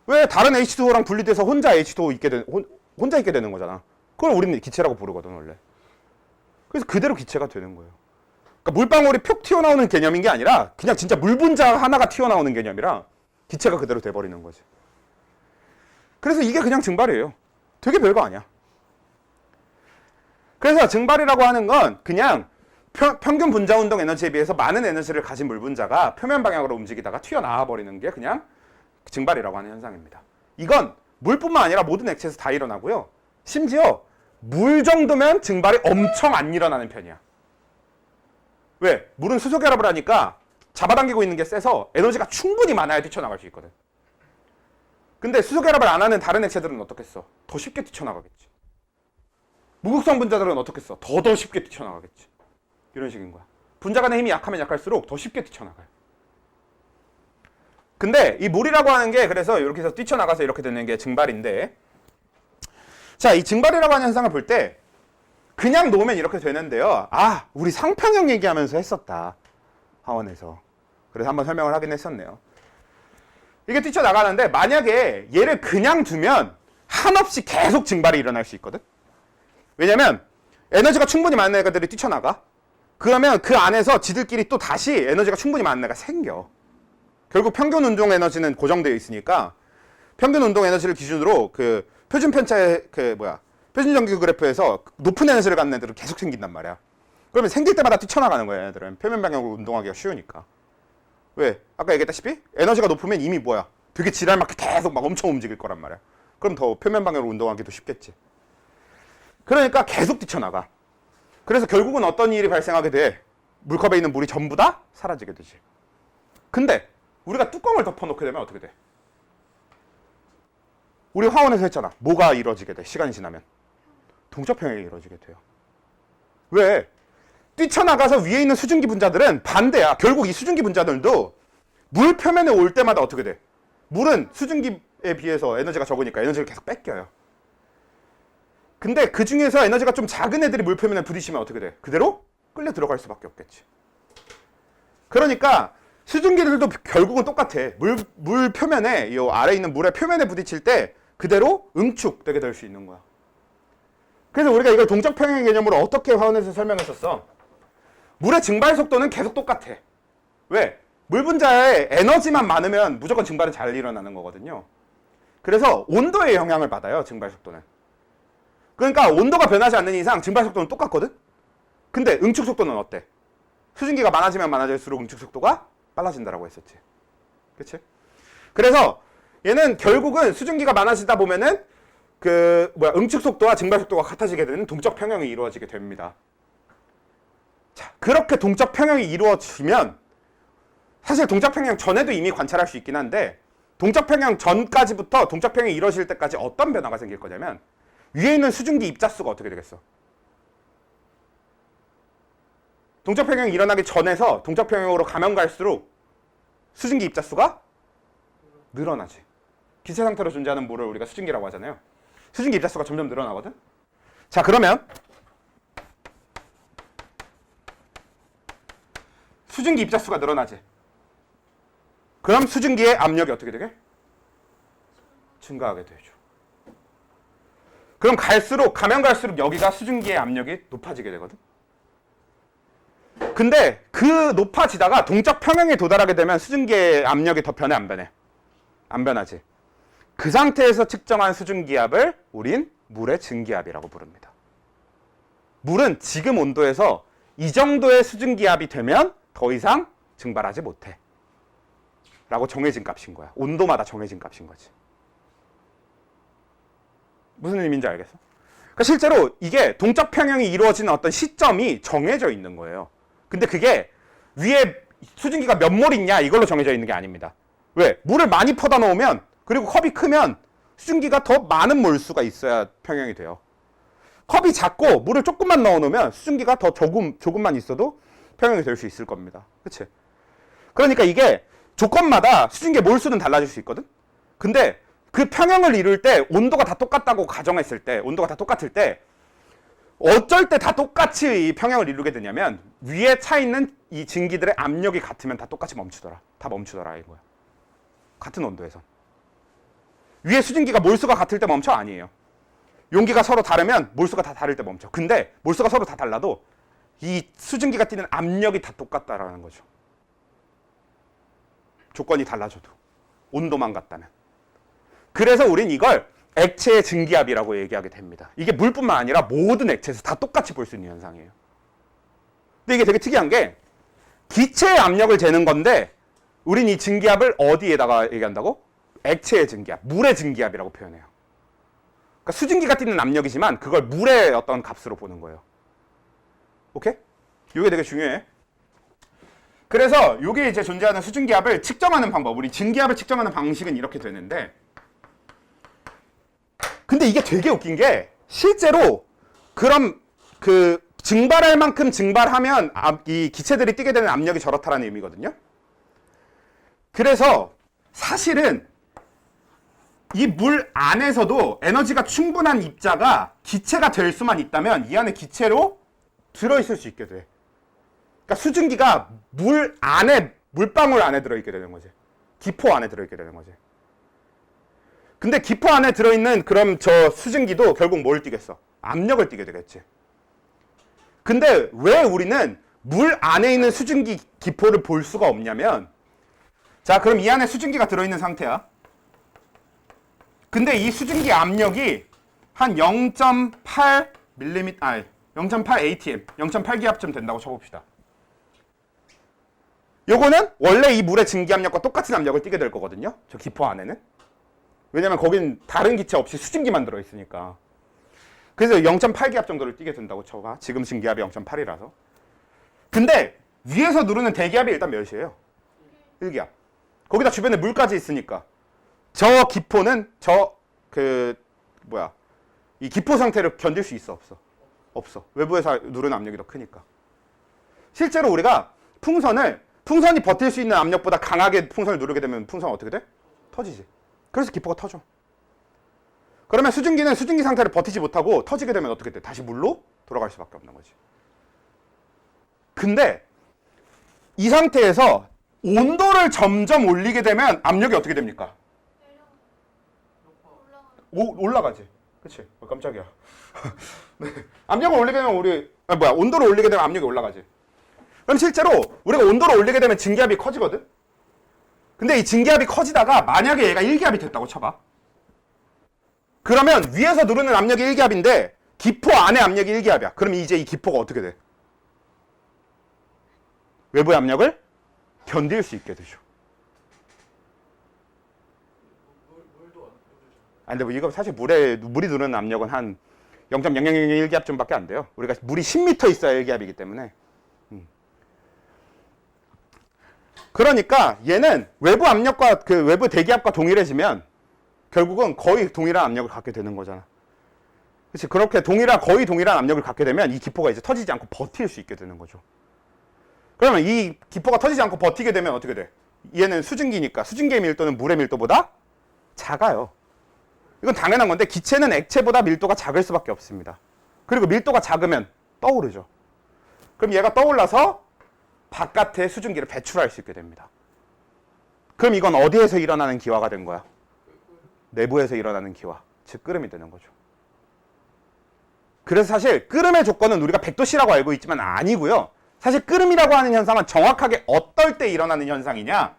왜 다른 H2O랑 분리돼서 혼자 H2O 혼자 있게 되는 거잖아. 그걸 우리는 기체라고 부르거든 원래. 그래서 그대로 기체가 되는 거예요. 그러니까 물방울이 푹 튀어나오는 개념인 게 아니라 그냥 진짜 물 분자 하나가 튀어나오는 개념이라 기체가 그대로 돼버리는 거지. 그래서 이게 그냥 증발이에요. 되게 별거 아니야. 그래서 증발이라고 하는 건 그냥 평균 분자 운동 에너지에 비해서 많은 에너지를 가진 물 분자가 표면 방향으로 움직이다가 튀어나와 버리는 게 그냥 증발이라고 하는 현상입니다. 이건 물뿐만 아니라 모든 액체에서 다 일어나고요. 심지어 물 정도면 증발이 엄청 안 일어나는 편이야. 왜? 물은 수소결합을 하니까 잡아당기고 있는 게 세서 에너지가 충분히 많아야 뛰쳐나갈 수 있거든. 근데 수소결합을 안 하는 다른 액체들은 어떻겠어? 더 쉽게 뛰쳐나가겠지. 무극성 분자들은 어떻겠어? 더 쉽게 뛰쳐나가겠지. 이런 식인 거야. 분자 간의 힘이 약하면 약할수록 더 쉽게 뛰쳐나가요. 근데 이 물이라고 하는 게 그래서 이렇게 해서 뛰쳐나가서 이렇게 되는 게 증발인데, 자, 이 증발이라고 하는 현상을 볼 때 그냥 놓으면 이렇게 되는데요. 아, 우리 상평형 얘기하면서 했었다. 하원에서. 그래서 한번 설명을 하긴 했었네요. 이게 뛰쳐나가는데 만약에 얘를 그냥 두면 한없이 계속 증발이 일어날 수 있거든. 왜냐면 에너지가 충분히 많은 애들이 뛰쳐나가. 그러면 그 안에서 지들끼리 또 다시 에너지가 충분히 많은 애가 생겨. 결국 평균 운동 에너지는 고정되어 있으니까 평균 운동 에너지를 기준으로 그 표준 편차의 표준 정규 그래프에서 높은 에너지를 갖는 애들은 계속 생긴단 말이야. 그러면 생길 때마다 뛰쳐나가는 거야, 얘네들은. 표면 방향으로 운동하기가 쉬우니까. 왜? 아까 얘기했다시피 에너지가 높으면 이미 뭐야? 되게 지랄맞게 계속 막 엄청 움직일 거란 말이야. 그럼 더 표면 방향으로 운동하기도 쉽겠지. 그러니까 계속 뛰쳐나가. 그래서 결국은 어떤 일이 발생하게 돼? 물컵에 있는 물이 전부 다 사라지게 되지. 근데 우리가 뚜껑을 덮어놓게 되면 어떻게 돼? 우리 화원에서 했잖아. 뭐가 이루어지게 돼? 시간이 지나면. 동적평형이 이루어지게 돼요. 왜? 뛰쳐나가서 위에 있는 수증기 분자들은 반대야. 결국 이 수증기 분자들도 물 표면에 올 때마다 어떻게 돼? 물은 수증기에 비해서 에너지가 적으니까 에너지를 계속 뺏겨요. 근데 그 중에서 에너지가 좀 작은 애들이 물 표면에 부딪히면 어떻게 돼? 그대로 끌려 들어갈 수밖에 없겠지. 그러니까 수증기들도 결국은 똑같아. 물 표면에, 이 아래 있는 물의 표면에 부딪힐 때 그대로 응축되게 될 수 있는 거야. 그래서 우리가 이걸 동적 평형 개념으로 어떻게 화원에서 설명했었어? 물의 증발 속도는 계속 똑같아. 왜? 물 분자에 에너지만 많으면 무조건 증발은 잘 일어나는 거거든요. 그래서 온도에 영향을 받아요, 증발 속도는. 그러니까 온도가 변하지 않는 이상 증발 속도는 똑같거든? 근데 응축 속도는 어때? 수증기가 많아지면 많아질수록 응축 속도가 빨라진다라고 했었지. 그치? 그래서 얘는 결국은 수증기가 많아지다 보면은 응축 속도와 증발 속도가 같아지게 되는 동적 평형이 이루어지게 됩니다. 자, 그렇게 동적 평형이 이루어지면 사실 동적 평형 전에도 이미 관찰할 수 있긴 한데 동적 평형 전까지부터 동적 평형이 이루어질 때까지 어떤 변화가 생길 거냐면 위에 있는 수증기 입자수가 어떻게 되겠어? 동적 평형이 일어나기 전에서 동적 평형으로 가면 갈수록 수증기 입자수가 늘어나지. 기체 상태로 존재하는 물을 우리가 수증기라고 하잖아요. 수증기 입자수가 점점 늘어나거든. 자, 그러면 수증기 입자수가 늘어나지. 그럼 수증기의 압력이 어떻게 되게? 증가하게 되죠. 그럼 가면 갈수록 여기가 수증기의 압력이 높아지게 되거든. 근데 그 높아지다가 동적 평형에 도달하게 되면 수증기의 압력이 더 변해, 안 변해? 안 변하지. 그 상태에서 측정한 수증기압을 우린 물의 증기압이라고 부릅니다. 물은 지금 온도에서 이 정도의 수증기압이 되면 더 이상 증발하지 못해. 라고 정해진 값인 거야. 온도마다 정해진 값인 거지. 무슨 의미인지 알겠어? 그러니까 실제로 이게 동적 평형이 이루어지는 어떤 시점이 정해져 있는 거예요. 근데 그게 위에 수증기가 몇 몰 있냐 이걸로 정해져 있는 게 아닙니다. 왜? 물을 많이 퍼다 놓으면 그리고 컵이 크면 수증기가 더 많은 몰수가 있어야 평형이 돼요. 컵이 작고 물을 조금만 넣어 놓으면 수증기가 더 조금만 있어도 평형이 될 수 있을 겁니다. 그치? 그러니까 이게 조건마다 수증기의 몰수는 달라질 수 있거든? 근데 그 평형을 이룰 때 온도가 다 똑같다고 가정했을 때, 온도가 다 똑같을 때 어쩔 때 다 똑같이 이 평형을 이루게 되냐면 위에 차 있는 이 증기들의 압력이 같으면 다 똑같이 멈추더라. 다 멈추더라 이거야. 같은 온도에서. 위에 수증기가 몰수가 같을 때 멈춰? 아니에요. 용기가 서로 다르면 몰수가 다 다를 때 멈춰. 근데 몰수가 서로 다 달라도 이 수증기가 띠는 압력이 다 똑같다라는 거죠. 조건이 달라져도. 온도만 같다면. 그래서 우린 이걸 액체의 증기압이라고 얘기하게 됩니다. 이게 물뿐만 아니라 모든 액체에서 다 똑같이 볼 수 있는 현상이에요. 근데 이게 되게 특이한 게 기체의 압력을 재는 건데 우린 이 증기압을 어디에다가 얘기한다고? 액체의 증기압, 물의 증기압이라고 표현해요. 그러니까 수증기가 띠는 압력이지만 그걸 물의 어떤 값으로 보는 거예요. 오케이? 이게 되게 중요해. 그래서 이게 이제 존재하는 수증기압을 측정하는 방법, 우리 증기압을 측정하는 방식은 이렇게 되는데 근데 이게 되게 웃긴 게 실제로 그럼 그 증발할 만큼 증발하면 이 기체들이 뛰게 되는 압력이 저렇다라는 의미거든요. 그래서 사실은 이 물 안에서도 에너지가 충분한 입자가 기체가 될 수만 있다면 이 안에 기체로 들어있을 수 있게 돼. 그러니까 수증기가 물 안에, 물방울 안에 들어있게 되는 거지. 기포 안에 들어있게 되는 거지. 근데 기포 안에 들어있는 그럼 저 수증기도 결국 뭘 띠겠어? 압력을 띠게 되겠지. 근데 왜 우리는 물 안에 있는 수증기 기포를 볼 수가 없냐면, 자, 그럼 이 안에 수증기가 들어있는 상태야. 근데 이 수증기 압력이 한 0.8mm, 0.8 atm, 0.8 기압쯤 된다고 쳐봅시다. 요거는 원래 이 물의 증기압력과 똑같은 압력을 띠게 될 거거든요. 저 기포 안에는. 왜냐면 거긴 다른 기체 없이 수증기만 들어있으니까. 그래서 0.8 기압 정도를 띠게 된다고 쳐봐. 지금 증기압이 0.8이라서. 근데 위에서 누르는 대기압이 일단 몇이에요? 1기압. 거기다 주변에 물까지 있으니까 저 기포는 이 기포 상태를 견딜 수 있어? 없어? 없어. 외부에서 누르는 압력이 더 크니까. 실제로 우리가 풍선이 버틸 수 있는 압력보다 강하게 풍선을 누르게 되면 풍선은 어떻게 돼? 터지지. 그래서 기포가 터져. 그러면 수증기는 수증기 상태를 버티지 못하고 터지게 되면 어떻게 돼? 다시 물로 돌아갈 수밖에 없는 거지. 근데 이 상태에서 온도를 점점 올리게 되면 압력이 어떻게 됩니까? 올라가지. 그치? 깜짝이야. 네. 압력을 올리게 되면 온도를 올리게 되면 압력이 올라가지. 그럼 실제로 우리가 온도를 올리게 되면 증기압이 커지거든? 근데 이 증기압이 커지다가 만약에 얘가 1기압이 됐다고 쳐봐. 그러면 위에서 누르는 압력이 1기압인데 기포 안에 압력이 1기압이야. 그럼 이제 이 기포가 어떻게 돼? 외부의 압력을 견딜 수 있게 되죠. 근데 뭐 이거 사실 물이 누르는 압력은 한 0.0001기압쯤밖에 안 돼요. 우리가 물이 10m 있어야 1기압이기 때문에. 그러니까 얘는 외부 압력과 그 외부 대기압과 동일해지면 결국은 거의 동일한 압력을 갖게 되는 거잖아. 그렇지? 그렇게 거의 동일한 압력을 갖게 되면 이 기포가 이제 터지지 않고 버틸 수 있게 되는 거죠. 그러면 이 기포가 터지지 않고 버티게 되면 어떻게 돼? 얘는 수증기니까 수증기의 밀도는 물의 밀도보다 작아요. 이건 당연한 건데 기체는 액체보다 밀도가 작을 수밖에 없습니다. 그리고 밀도가 작으면 떠오르죠. 그럼 얘가 떠올라서 바깥에 수증기를 배출할 수 있게 됩니다. 그럼 이건 어디에서 일어나는 기화가 된 거야? 내부에서 일어나는 기화, 즉 끓음이 되는 거죠. 그래서 사실 끓음의 조건은 우리가 100도씨라고 알고 있지만 아니고요. 사실 끓음이라고 하는 현상은 정확하게 어떨 때 일어나는 현상이냐?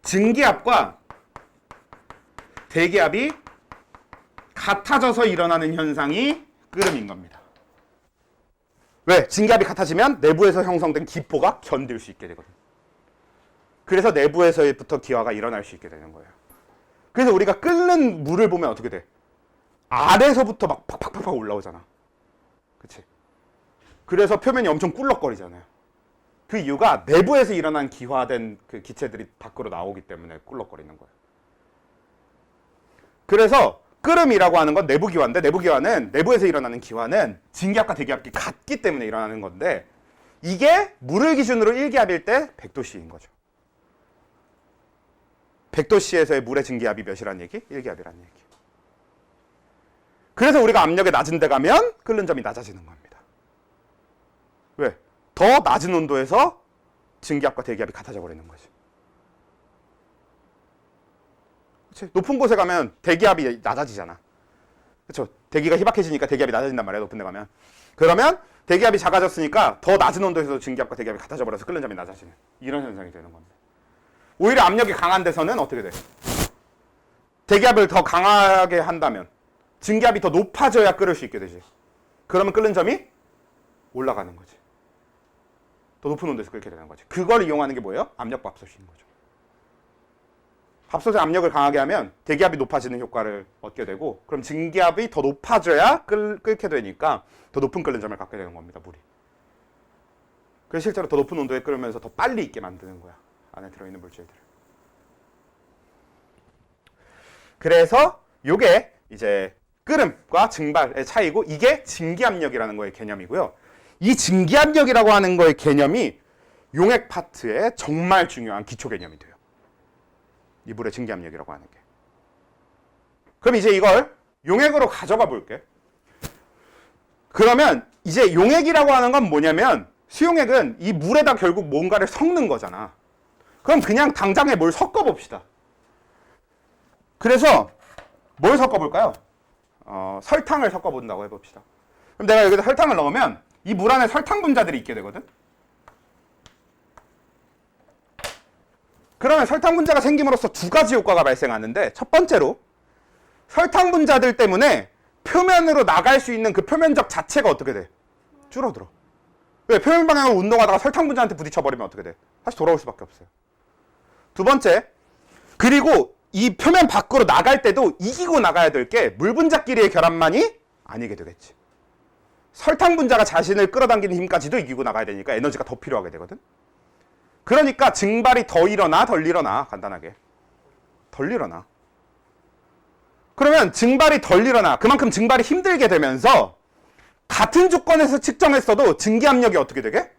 증기압과 대기압이 같아져서 일어나는 현상이 끓음인 겁니다. 왜? 증기압이 같아지면 내부에서 형성된 기포가 견딜 수 있게 되거든. 그래서 내부에서부터 기화가 일어날 수 있게 되는 거예요. 그래서 우리가 끓는 물을 보면 어떻게 돼? 아래서부터 막 팍팍팍 올라오잖아. 그치? 그래서 표면이 엄청 꿀럭거리잖아요. 그 이유가 내부에서 일어난 기화된 그 기체들이 밖으로 나오기 때문에 꿀럭거리는 거예요. 그래서 끓음이라고 하는 건 내부 기화인데, 내부 기화는 내부에서 일어나는 기화는 증기압과 대기압이 같기 때문에 일어나는 건데, 이게 물을 기준으로 1기압일 때 100도씨인 거죠. 100도씨에서의 물의 증기압이 몇이란 얘기? 1기압이란 얘기. 그래서 우리가 압력이 낮은 데 가면 끓는 점이 낮아지는 겁니다. 왜? 더 낮은 온도에서 증기압과 대기압이 같아져 버리는 거지. 그치? 높은 곳에 가면 대기압이 낮아지잖아. 그렇죠? 대기가 희박해지니까 대기압이 낮아진단 말이야, 높은 데 가면. 그러면 대기압이 작아졌으니까 더 낮은 온도에서 증기압과 대기압이 같아져 버려서 끓는 점이 낮아지는 이런 현상이 되는 겁니다. 오히려 압력이 강한 데서는 어떻게 돼? 대기압을 더 강하게 한다면 증기압이 더 높아져야 끓을 수 있게 되지. 그러면 끓는 점이 올라가는 거지. 더 높은 온도에서 끓게 되는 거지. 그걸 이용하는 게 뭐예요? 압력밥솥인 거죠. 밥솥에 압력을 강하게 하면 대기압이 높아지는 효과를 얻게 되고, 그럼 증기압이 더 높아져야 끓게 되니까 더 높은 끓는 점을 갖게 되는 겁니다, 물이. 그래서 실제로 더 높은 온도에 끓으면서 더 빨리 익게 만드는 거야, 안에 들어있는 물질들을. 그래서 요게 이제 끓음과 증발의 차이고 이게 증기압력이라는 거의 개념이고요. 이 증기압력이라고 하는 거의 개념이 용액 파트의 정말 중요한 기초 개념이 돼요. 이 물의 증기압력이라고 하는 게. 그럼 이제 이걸 용액으로 가져가 볼게. 그러면 이제 용액이라고 하는 건 뭐냐면 수용액은 이 물에다 결국 뭔가를 섞는 거잖아. 그럼 그냥 당장에 뭘 섞어 봅시다. 그래서 뭘 섞어 볼까요? 설탕을 섞어 본다고 해봅시다. 그럼 내가 여기다 설탕을 넣으면 이 물 안에 설탕 분자들이 있게 되거든. 그러면 설탕 분자가 생김으로써 두 가지 효과가 발생하는데 첫 번째로 설탕 분자들 때문에 표면으로 나갈 수 있는 그 표면적 자체가 어떻게 돼? 줄어들어. 왜? 표면 방향으로 운동하다가 설탕 분자한테 부딪혀버리면 어떻게 돼? 다시 돌아올 수밖에 없어요. 두 번째, 그리고 이 표면 밖으로 나갈 때도 이기고 나가야 될 게 물 분자끼리의 결합만이 아니게 되겠지. 설탕 분자가 자신을 끌어당기는 힘까지도 이기고 나가야 되니까 에너지가 더 필요하게 되거든. 그러니까 증발이 더 일어나 덜 일어나 간단하게 덜 일어나. 그러면 증발이 덜 일어나 그만큼 증발이 힘들게 되면서 같은 조건에서 측정했어도 증기압력이 어떻게 되게?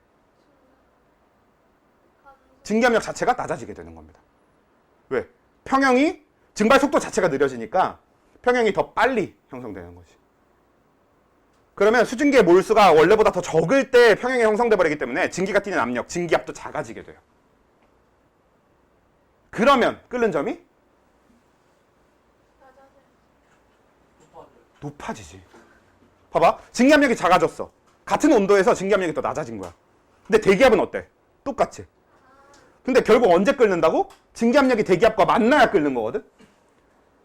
증기압력 자체가 낮아지게 되는 겁니다. 왜? 평형이 증발 속도 자체가 느려지니까 평형이 더 빨리 형성되는 거지. 그러면 수증기의 몰수가 원래보다 더 적을 때 평형이 형성돼 버리기 때문에 증기가 뛰는 압력, 증기압도 작아지게 돼요. 그러면 끓는 점이 높아지지. 봐봐. 증기압력이 작아졌어. 같은 온도에서 증기압력이 더 낮아진 거야. 근데 대기압은 어때? 똑같지. 근데 결국 언제 끓는다고? 증기압력이 대기압과 만나야 끓는 거거든.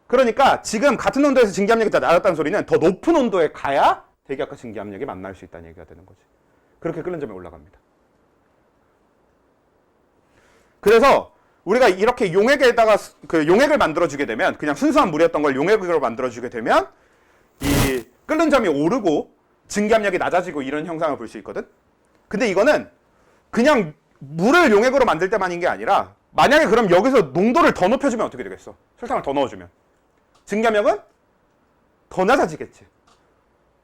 그러니까 지금 같은 온도에서 증기압력이 더 낮았다는 소리는 더 높은 온도에 가야 대기압과 증기압력이 만날 수 있다는 얘기가 되는 거지. 그렇게 끓는 점이 올라갑니다. 그래서 우리가 이렇게 용액에다가 그 용액을 만들어주게 되면 그냥 순수한 물이었던 걸 용액으로 만들어주게 되면 이 끓는 점이 오르고 증기압력이 낮아지고 이런 현상을 볼 수 있거든. 근데 이거는 그냥 물을 용액으로 만들 때만인 게 아니라 만약에 그럼 여기서 농도를 더 높여주면 어떻게 되겠어? 설탕을 더 넣어주면 증기압력은 더 낮아지겠지.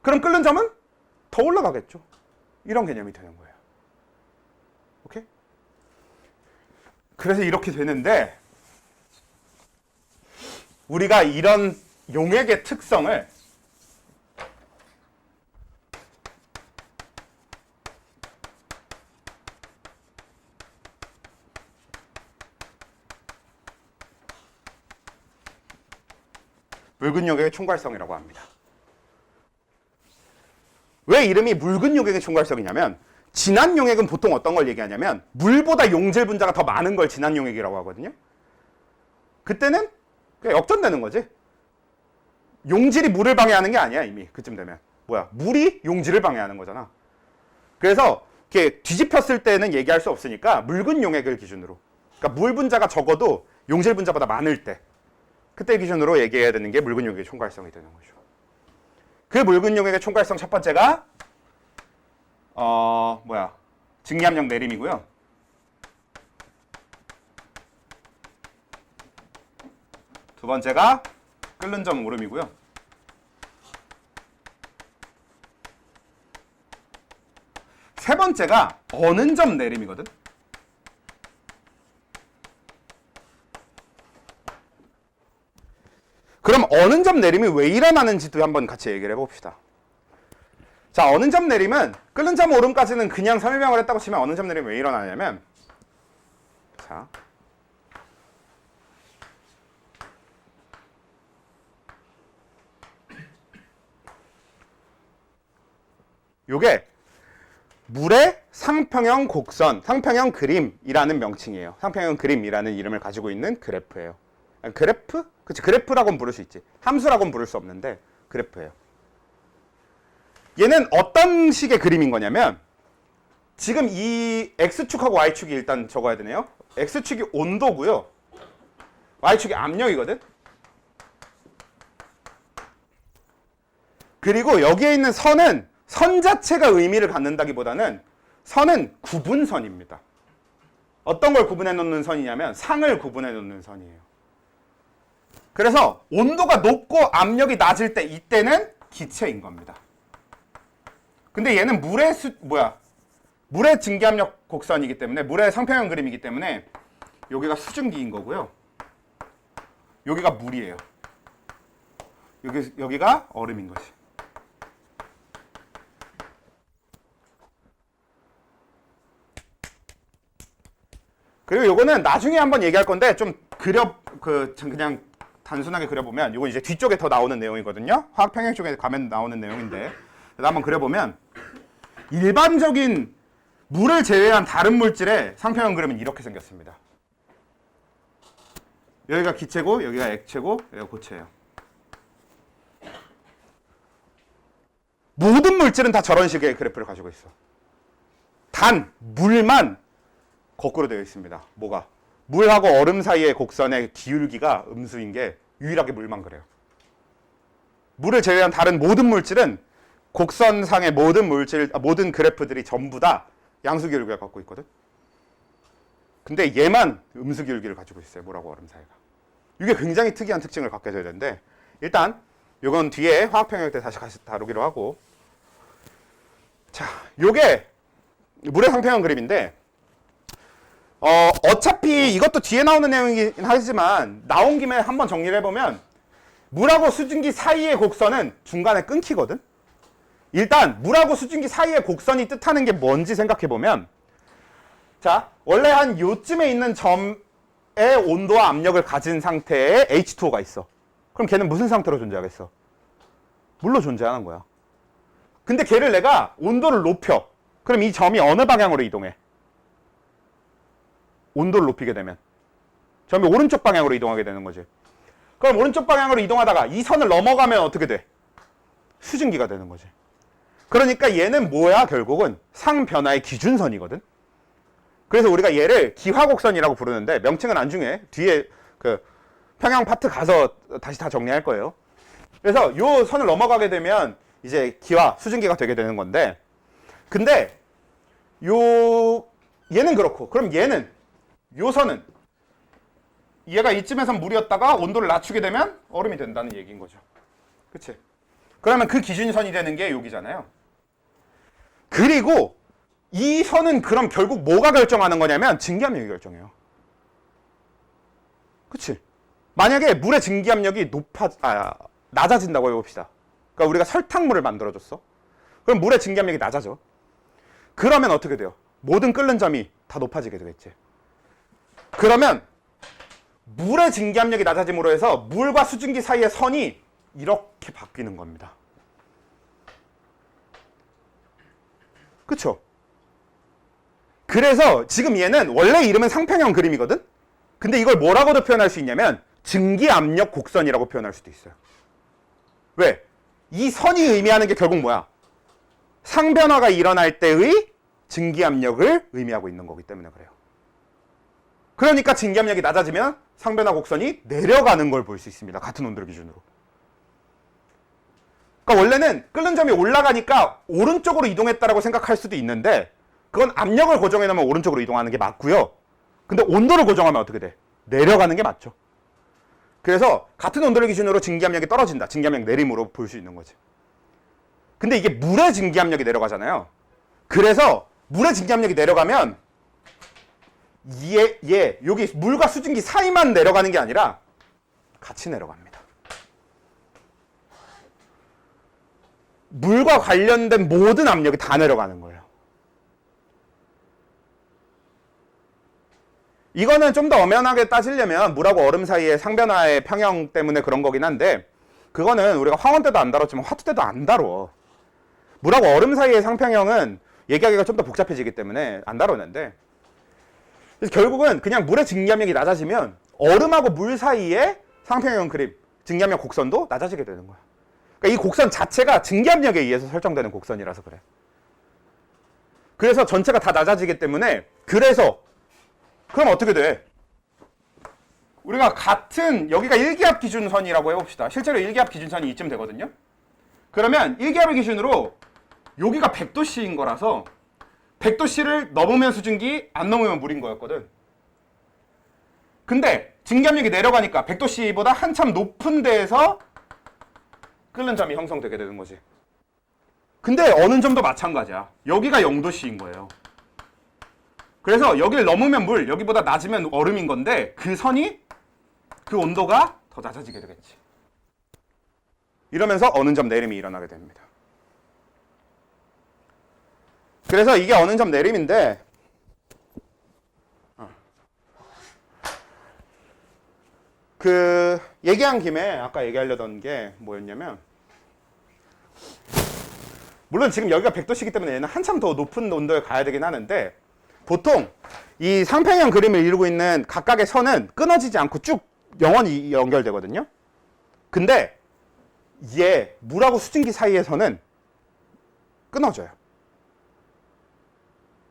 그럼 끓는 점은 더 올라가겠죠. 이런 개념이 되는 거예요. 오케이? 그래서 이렇게 되는데 우리가 이런 용액의 특성을 묽은 용액의 총괄성이라고 합니다. 왜 이름이 묽은 용액의 총괄성이냐면 진한 용액은 보통 어떤 걸 얘기하냐면 물보다 용질 분자가 더 많은 걸 진한 용액이라고 하거든요. 그때는 그냥 역전되는 거지. 용질이 물을 방해하는 게 아니야. 이미 그쯤 되면 뭐야? 물이 용질을 방해하는 거잖아. 그래서 이렇게 뒤집혔을 때는 얘기할 수 없으니까 묽은 용액을 기준으로, 그러니까 물 분자가 적어도 용질 분자보다 많을 때 그때 기준으로 얘기해야 되는 게 묽은 용액의 총괄성이 되는 거죠. 그 묽은 용액의 총괄성 첫 번째가 증기압력 내림이고요. 두 번째가 끓는 점 오름이고요. 세 번째가 어는 점 내림이거든. 그럼 어는 점 내림이 왜 일어나는지도 한번 같이 얘기를 해봅시다. 자, 어는 점 내림은 끓는 점 오름까지는 그냥 설명을 했다고 치면 어는 점 내림이 왜 일어나냐면, 자, 요게 물의 상평형 곡선, 상평형 그림이라는 명칭이에요. 상평형 그림이라는 이름을 가지고 있는 그래프예요. 그래프? 그치, 그래프라고는 부를 수 있지. 함수라고는 부를 수 없는데 그래프예요. 얘는 어떤 식의 그림인 거냐면 지금 이 X축하고 Y축이 일단 적어야 되네요. X축이 온도고요. Y축이 압력이거든. 그리고 여기에 있는 선은 선 자체가 의미를 갖는다기보다는 선은 구분선입니다. 어떤 걸 구분해 놓는 선이냐면 상을 구분해 놓는 선이에요. 그래서 온도가 높고 압력이 낮을 때 이때는 기체인 겁니다. 근데 얘는 물의 증기압력 곡선이기 때문에 물의 상평형 그림이기 때문에 여기가 수증기인 거고요. 여기가 물이에요. 여기가 얼음인 거지. 그리고 요거는 나중에 한번 얘기할 건데 좀 그냥 단순하게 그려보면 요거 이제 뒤쪽에 더 나오는 내용이거든요. 화학 평형 쪽에 가면 나오는 내용인데 한번 그려보면 일반적인 물을 제외한 다른 물질의 상평형 그림은 이렇게 생겼습니다. 여기가 기체고 여기가 액체고 여기가 고체예요. 모든 물질은 다 저런 식의 그래프를 가지고 있어. 단 물만 거꾸로 되어 있습니다. 뭐가? 물하고 얼음 사이의 곡선의 기울기가 음수인 게 유일하게 물만 그래요. 물을 제외한 다른 모든 물질은 곡선상의 모든 그래프들이 전부 다 양수 기울기를 갖고 있거든. 근데 얘만 음수 기울기를 가지고 있어요. 물하고 얼음 사이가. 이게 굉장히 특이한 특징을 갖게 되는데 일단 이건 뒤에 화학 평형 때 다시 다루기로 하고, 자, 요게 물의 상평형 그림인데 어차피 이것도 뒤에 나오는 내용이긴 하지만 나온 김에 한번 정리를 해보면 물하고 수증기 사이의 곡선은 중간에 끊기거든. 일단 물하고 수증기 사이의 곡선이 뜻하는 게 뭔지 생각해보면, 자, 원래 한 요쯤에 있는 점의 온도와 압력을 가진 상태에 H2O가 있어. 그럼 걔는 무슨 상태로 존재하겠어? 물로 존재하는 거야. 근데 걔를 내가 온도를 높여. 그럼 이 점이 어느 방향으로 이동해? 온도를 높이게 되면 점이 오른쪽 방향으로 이동하게 되는 거지. 그럼 오른쪽 방향으로 이동하다가 이 선을 넘어가면 어떻게 돼? 수증기가 되는 거지. 그러니까 얘는 뭐야? 결국은 상변화의 기준선이거든. 그래서 우리가 얘를 기화곡선이라고 부르는데 명칭은 안 중요해. 뒤에 그 평형 파트 가서 다시 다 정리할 거예요. 그래서 요 선을 넘어가게 되면 이제 기화, 수증기가 되게 되는 건데, 근데 얘는 그렇고, 그럼 얘는 요 선은 얘가 이쯤에선 물이었다가 온도를 낮추게 되면 얼음이 된다는 얘기인 거죠. 그치? 그러면 그 기준선이 되는 게 여기잖아요. 그리고 이 선은 그럼 결국 뭐가 결정하는 거냐면 증기압력이 결정해요. 그치? 만약에 물의 증기압력이 낮아진다고 해봅시다. 그러니까 우리가 설탕물을 만들어줬어. 그럼 물의 증기압력이 낮아져. 그러면 어떻게 돼요? 모든 끓는 점이 다 높아지게 되겠지. 그러면 물의 증기압력이 낮아짐으로 해서 물과 수증기 사이의 선이 이렇게 바뀌는 겁니다. 그쵸? 그래서 지금 얘는 원래 이름은 상평형 그림이거든? 근데 이걸 뭐라고도 표현할 수 있냐면 증기압력 곡선이라고 표현할 수도 있어요. 왜? 이 선이 의미하는 게 결국 뭐야? 상변화가 일어날 때의 증기압력을 의미하고 있는 거기 때문에 그래요. 그러니까 증기압력이 낮아지면 상변화 곡선이 내려가는 걸 볼 수 있습니다. 같은 온도를 기준으로. 그러니까 원래는 끓는 점이 올라가니까 오른쪽으로 이동했다라고 생각할 수도 있는데 그건 압력을 고정해 놓으면 오른쪽으로 이동하는 게 맞고요. 근데 온도를 고정하면 어떻게 돼? 내려가는 게 맞죠. 그래서 같은 온도를 기준으로 증기압력이 떨어진다. 증기압력 내림으로 볼 수 있는 거지. 근데 이게 물의 증기압력이 내려가잖아요. 그래서 물의 증기압력이 내려가면 여기 물과 수증기 사이만 내려가는 게 아니라 같이 내려갑니다. 물과 관련된 모든 압력이 다 내려가는 거예요. 이거는 좀 더 엄연하게 따지려면 물하고 얼음 사이의 상변화의 평형 때문에 그런 거긴 한데 그거는 우리가 황원 때도 안 다뤘지만 화투 때도 안 다뤄. 물하고 얼음 사이의 상평형은 얘기하기가 좀 더 복잡해지기 때문에 안 다루는데, 그래서 결국은 그냥 물의 증기압력이 낮아지면 얼음하고 물 사이의 상평형 그림, 증기압력 곡선도 낮아지게 되는 거야. 그러니까 이 곡선 자체가 증기압력에 의해서 설정되는 곡선이라서 그래. 그래서 전체가 다 낮아지기 때문에, 그래서 그럼 어떻게 돼? 우리가 같은 여기가 1기압 기준선이라고 해봅시다. 실제로 1기압 기준선이 이쯤 되거든요. 그러면 1기압을 기준으로 여기가 100도씨인 거라서 100도씨를 넘으면 수증기, 안 넘으면 물인 거였거든. 근데 증기압력이 내려가니까 100도씨보다 한참 높은 데에서 끓는 점이 형성되게 되는 거지. 근데 어느 점도 마찬가지야. 여기가 0도씨인 거예요. 그래서 여기를 넘으면 물, 여기보다 낮으면 얼음인 건데 그 선이, 그 온도가 더 낮아지게 되겠지. 이러면서 어느 점 내림이 일어나게 됩니다. 그래서 이게 어느 점 내림인데 그 얘기한 김에 아까 얘기하려던 게 뭐였냐면, 물론 지금 여기가 100도씨이기 때문에 얘는 한참 더 높은 온도에 가야 되긴 하는데, 보통 이 상평형 그림을 이루고 있는 각각의 선은 끊어지지 않고 쭉 영원히 연결되거든요. 근데 얘 물하고 수증기 사이에서는 끊어져요.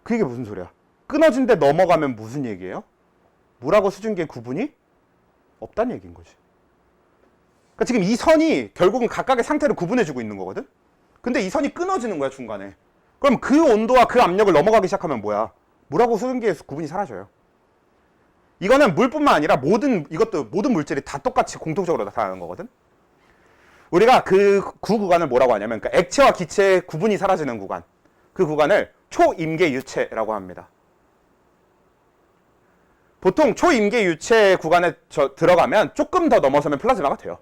그게 무슨 소리야? 끊어진 데 넘어가면 무슨 얘기예요? 물하고 수증기의 구분이 없다는 얘기인 거지. 그러니까 지금 이 선이 결국은 각각의 상태를 구분해주고 있는 거거든? 근데 이 선이 끊어지는 거야, 중간에. 그럼 그 온도와 그 압력을 넘어가기 시작하면 뭐야? 물하고 수증기의 구분이 사라져요. 이거는 물뿐만 아니라 모든 물질이 다 똑같이 공통적으로 나타나는 거거든? 우리가 그 구간을 뭐라고 하냐면, 그러니까 액체와 기체의 구분이 사라지는 구간. 그 구간을 초임계 유체라고 합니다. 보통 초임계 유체 구간에 들어가면 조금 더 넘어서면 플라즈마가 돼요.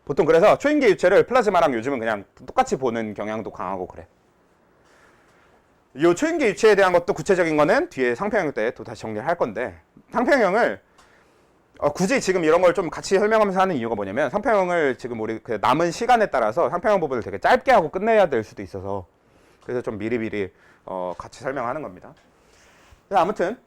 보통 그래서 초임계 유체를 플라즈마랑 요즘은 그냥 똑같이 보는 경향도 강하고 그래. 이 초임계 유체에 대한 것도 구체적인 거는 뒤에 상평형 때 또 다시 정리를 할 건데, 상평형을 굳이 지금 이런 걸 좀 같이 설명하면서 하는 이유가 뭐냐면, 상평형을 지금 우리 그 남은 시간에 따라서 상평형 부분을 되게 짧게 하고 끝내야 될 수도 있어서, 그래서 좀 미리미리 같이 설명하는 겁니다. 아무튼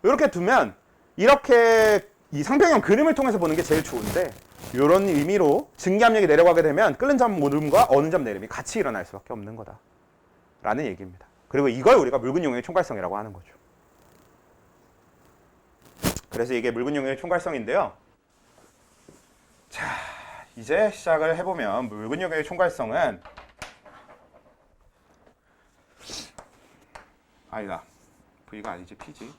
이렇게 두면 이렇게 이 상평형 그림을 통해서 보는 게 제일 좋은데, 이런 의미로 증기압력이 내려가게 되면 끓는 점 오름과 어느 점 내림이 같이 일어날 수밖에 없는 거다 라는 얘기입니다. 그리고 이걸 우리가 묽은 용해의 총괄성이라고 하는 거죠. 그래서 이게 묽은 용해의 총괄성인데요. 자, 이제 시작을 해보면, 묽은 용해의 총괄성은 아니다, V가 아니지, P지.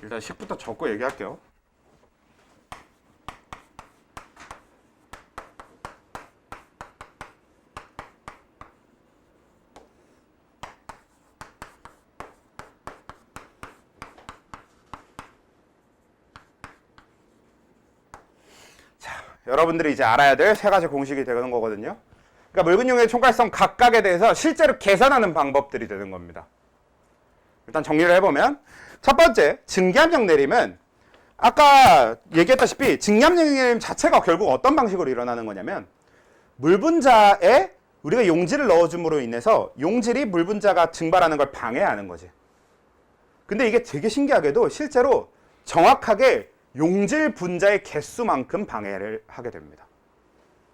일단 10부터 적고 얘기할게요. 자, 여러분들이 이제 알아야 될 세 가지 공식이 되는 거거든요. 그러니까 묽은 용해의 총괄성 각각에 대해서 실제로 계산하는 방법들이 되는 겁니다. 일단 정리를 해보면, 첫 번째, 증기압력 내림은 아까 얘기했다시피 증기압력 내림 자체가 결국 어떤 방식으로 일어나는 거냐면, 물 분자에 우리가 용질을 넣어줌으로 인해서 용질이 물 분자가 증발하는 걸 방해하는 거지. 근데 이게 되게 신기하게도 실제로 정확하게 용질 분자의 개수만큼 방해를 하게 됩니다.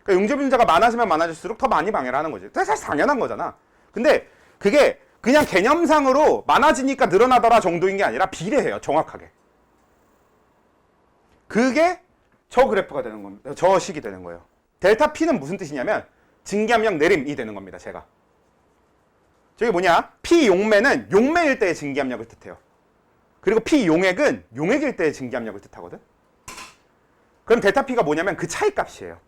그러니까 용질 분자가 많아지면 많아질수록 더 많이 방해를 하는 거지. 사실 당연한 거잖아. 근데 그게 그냥 개념상으로 많아지니까 늘어나더라 정도인 게 아니라 비례해요, 정확하게. 그게 저 그래프가 되는 겁니다. 저 식이 되는 거예요. 델타 P는 무슨 뜻이냐면 증기압력 내림이 되는 겁니다, 제가. 저게 뭐냐? P 용매는 용매일 때의 증기압력을 뜻해요. 그리고 P 용액은 용액일 때의 증기압력을 뜻하거든. 그럼 델타 P가 뭐냐면 그 차이 값이에요.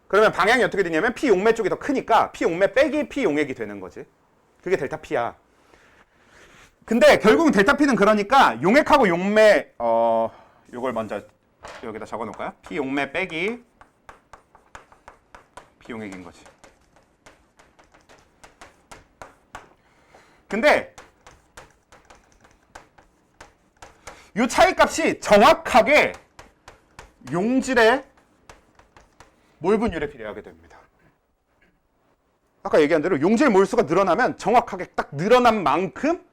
그러면 방향이 어떻게 되냐면 P 용매 쪽이 더 크니까 P 용매 빼기 P 용액이 되는 거지. 그게 델타 P야. 근데 결국은 델타 P는 그러니까 용액하고 용매, 요걸 먼저 여기다 적어 놓을까요? P 용매 빼기 P 용액인 거지. 근데 이 차이 값이 정확하게 용질의 몰 분율에 비례하게 됩니다. 아까 얘기한 대로 용질 몰수가 늘어나면 정확하게 딱 늘어난 만큼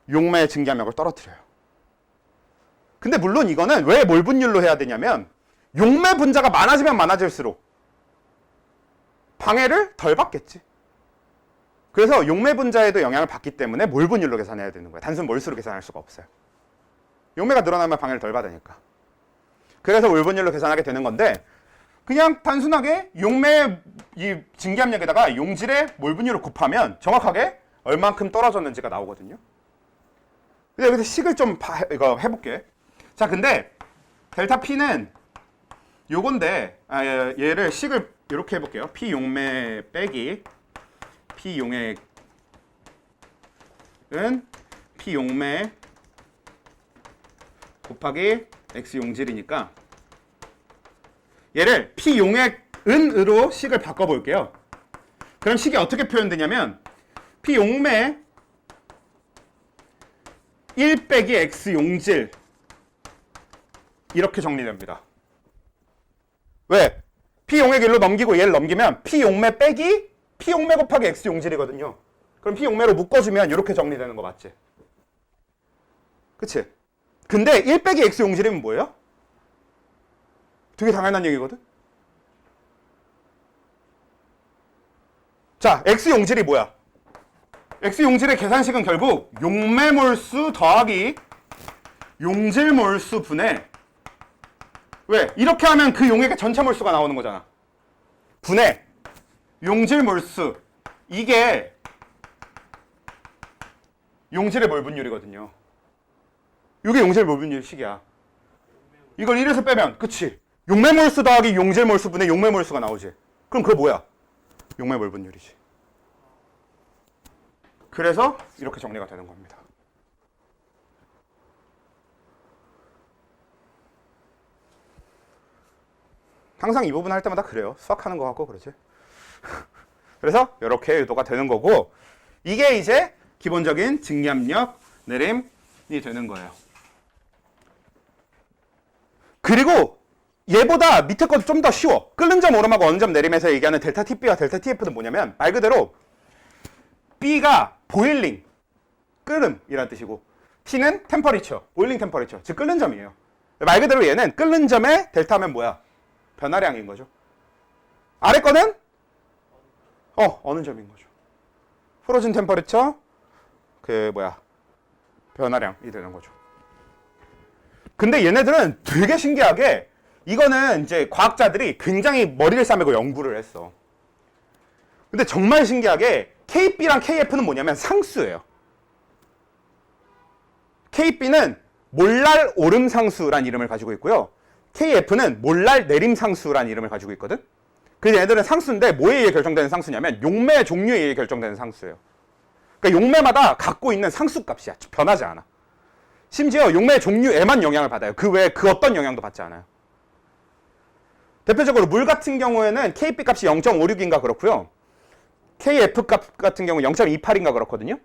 용매의 증기압력을 떨어뜨려요. 근데 물론 이거는 왜 몰 분율로 해야 되냐면 용매 분자가 많아지면 많아질수록 방해를 덜 받겠지. 그래서 용매 분자에도 영향을 받기 때문에 몰 분율로 계산해야 되는 거야. 단순 몰수로 계산할 수가 없어요. 용매가 늘어나면 방해를 덜 받으니까. 그래서 몰 분율로 계산하게 되는 건데 그냥 단순하게 용매 이 증기압력에다가 용질의 몰 분율을 곱하면 정확하게 얼만큼 떨어졌는지가 나오거든요. 근데 여기서 식을 좀 이거 해볼게. 자, 근데 델타 P는 요건데 얘를 식을 이렇게 해볼게요. P 용매 빼기 P 용액은 P 용매 곱하기 X 용질이니까 얘를 P 용액은으로 식을 바꿔볼게요. 그럼 식이 어떻게 표현되냐면 P 용매 1 빼기 X 용질 이렇게 정리됩니다. 왜? P 용액 1로 넘기고 얘를 넘기면 P 용매 빼기 P 용매 곱하기 X 용질이거든요. 그럼 P 용매로 묶어주면 이렇게 정리되는 거 맞지? 그치? 근데 1 빼기 X 용질이면 뭐예요? 되게 당연한 얘기거든? 자, X 용질이 뭐야? X 용질의 계산식은 결국 용매 몰수 더하기 용질 몰수 분의 왜? 이렇게 하면 그 용액의 전체 몰수가 나오는 거잖아. 분의 용질 몰수 이게 용질의 몰 분율이거든요. 이게 용질 몰 분율식이야. 이걸 1에서 빼면 그치? 용매 몰수 더하기 용질 몰수 분의 용매 몰수가 나오지. 그럼 그거 뭐야? 용매 몰 분율이지. 그래서 이렇게 정리가 되는 겁니다. 항상 이 부분 할 때마다 그래요. 수학하는 거 같고 그러지. 그래서 이렇게 유도가 되는 거고 이게 이제 기본적인 증기압력 내림이 되는 거예요. 그리고 얘보다 밑에 것도 좀 더 쉬워. 끓는 점 오름하고 어느 점 내림에서 얘기하는 델타 TB와 델타 TF는 뭐냐면 말 그대로 B가 보일링, 끓음이라는 뜻이고 T는 템퍼리처, 보일링 템퍼리처, 즉 끓는 점이에요. 말 그대로 얘는 끓는 점의 델타면 뭐야? 변화량인 거죠. 아래 거는 어느 점인 거죠. 프로즌 템퍼리처 변화량이 되는 거죠. 근데 얘네들은 되게 신기하게 이거는 이제 과학자들이 굉장히 머리를 싸매고 연구를 했어. 근데 정말 신기하게 KB랑 KF는 뭐냐면 상수예요. KB는 몰랄 오름 상수란 이름을 가지고 있고요. KF는 몰랄 내림 상수란 이름을 가지고 있거든. 그래서 얘네들은 상수인데 뭐에 의해 결정되는 상수냐면 용매 종류에 의해 결정되는 상수예요. 그러니까 용매마다 갖고 있는 상수 값이야. 변하지 않아. 심지어 용매 종류에만 영향을 받아요. 그 외에 그 어떤 영향도 받지 않아요. 대표적으로 물 같은 경우에는 KP 값이 0.56인가 그렇고요. KF 값 같은 경우 0.28인가 그렇거든요.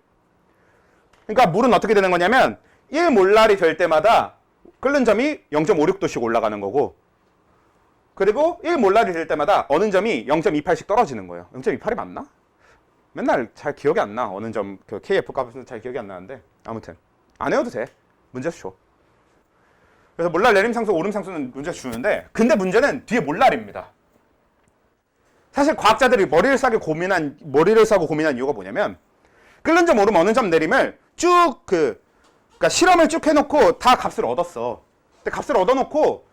그러니까 물은 어떻게 되는 거냐면 1몰랄이 될 때마다 끓는 점이 0.56도씩 올라가는 거고 그리고 1몰랄이 될 때마다 어느 점이 0.28씩 떨어지는 거예요. 0.28이 맞나? 맨날 잘 기억이 안 나. 어느 점 그 KF 값은 잘 기억이 안 나는데 아무튼 안 외워도 돼. 문제수 줘. 그래서 몰랄 내림 상수, 오름 상수는 문제 주는데 근데 문제는 뒤에 몰랄입니다. 사실 과학자들이 머리를 싸고 고민한 이유가 뭐냐면 끓는 점 오름 어느 점 내림을 쭉 그러니까 실험을 쭉 해놓고 다 값을 얻었어. 근데 값을 얻어놓고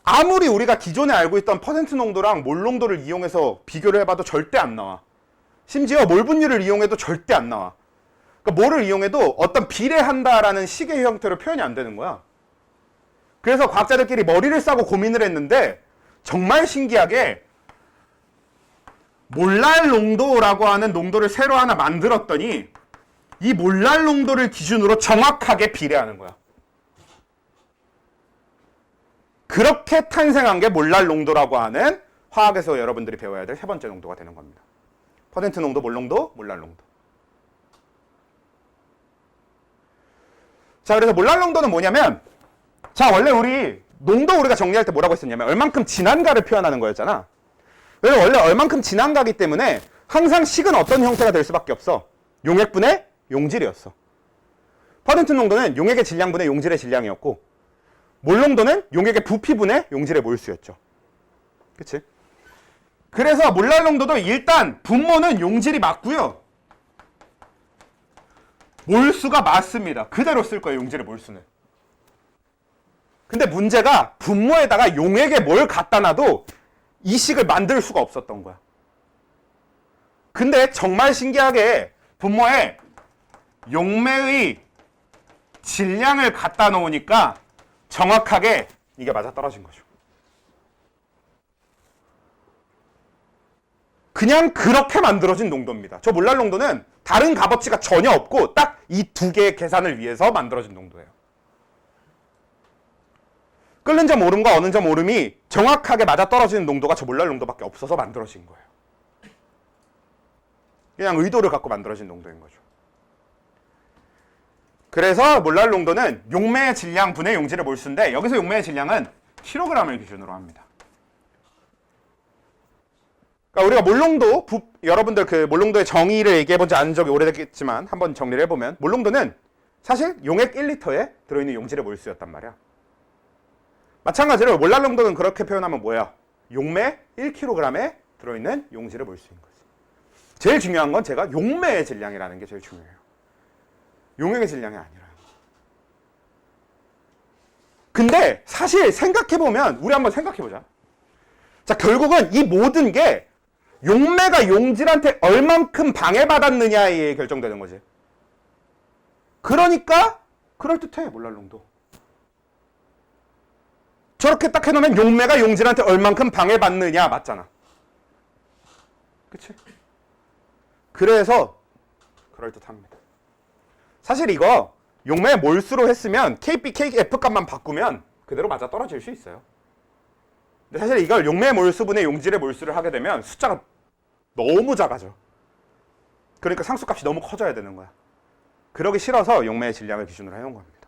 아무리 우리가 기존에 알고 있던 퍼센트 농도랑 몰 농도를 이용해서 비교를 해봐도 절대 안 나와. 심지어 몰 분율을 이용해도 절대 안 나와. 그러니까 뭐를 이용해도 어떤 비례한다라는 식의 형태로 표현이 안 되는 거야. 그래서 과학자들끼리 머리를 싸고 고민을 했는데 정말 신기하게 몰랄 농도라고 하는 농도를 새로 하나 만들었더니 이 몰랄 농도를 기준으로 정확하게 비례하는 거야. 그렇게 탄생한 게 몰랄 농도라고 하는 화학에서 여러분들이 배워야 될 세 번째 농도가 되는 겁니다. 퍼센트 농도, 몰 농도, 몰랄 농도. 자, 그래서 몰랄 농도는 뭐냐면 자, 원래 농도 우리가 정리할 때 뭐라고 했었냐면 얼만큼 진한가를 표현하는 거였잖아. 그래서 원래 얼만큼 진한가기 때문에 항상 식은 어떤 형태가 될 수밖에 없어. 용액분의 용질이었어. 퍼센트 농도는 용액의 질량분의 용질의 질량이었고 몰 농도는 용액의 부피분의 용질의 몰수였죠. 그치? 근데 몰랄 농도는 뭐냐면 1몰랄이 될 때마다 끓는 점이 0.28씩 떨어지는 거예요. 1몰랄이 될 때마다 어느 점이 0.28씩 떨어지는 거고 그리고 1몰랄이 될 때마다 그래서 몰랄 농도도 일단 분모는 용질이 맞고요. 몰수가 맞습니다. 그대로 쓸 거예요, 용질의 몰수는. 근데 문제가 분모에다가 용액에 뭘 갖다 놔도 이 식을 만들 수가 없었던 거야. 근데 정말 신기하게 분모에 용매의 질량을 갖다 놓으니까 정확하게 이게 맞아떨어진 거죠. 그냥 그렇게 만들어진 농도입니다. 저 몰랄 농도는 다른 값어치가 전혀 없고 딱 이 두 개의 계산을 위해서 만들어진 농도예요. 끓는 점 오름과 어는 점 오름이 정확하게 맞아떨어지는 농도가 저 몰랄 농도밖에 없어서 만들어진 거예요. 그냥 의도를 갖고 만들어진 농도인 거죠. 그래서 몰랄 농도는 용매의 질량 분의 용질의 몰수인데 여기서 용매의 질량은 킬로그램을 기준으로 합니다. 그러니까 우리가 몰농도, 여러분들 그 몰농도의 정의를 얘기해보지 않은 적이 오래됐겠지만 한번 정리를 해보면 몰농도는 사실 용액 1리터에 들어있는 용질의 몰수였단 말이야. 마찬가지로 몰랄 농도는 그렇게 표현하면 뭐야? 용매 1kg에 들어있는 용질의 몰수인 거지. 제일 중요한 건 제가 용매의 질량이라는 게 제일 중요해요. 용액의 질량이 아니라. 근데 사실 생각해보면 우리 한번 생각해보자. 자, 결국은 이 모든 게 용매가 용질한테 얼만큼 방해받았느냐에 결정되는 거지. 그러니까 그럴듯해, 몰랄 농도. 저렇게 딱 해놓으면 용매가 용질한테 얼만큼 방해받느냐 맞잖아. 그치? 그래서 그럴듯합니다. 사실 이거 용매 몰수로 했으면 KP, KF 값만 바꾸면 그대로 맞아 떨어질 수 있어요. 근데 사실 이걸 용매 몰수분의 용질의 몰수를 하게 되면 숫자가 너무 작아져. 그러니까 상수값이 너무 커져야 되는 거야. 그러기 싫어서 용매의 질량을 기준으로 해놓은 겁니다.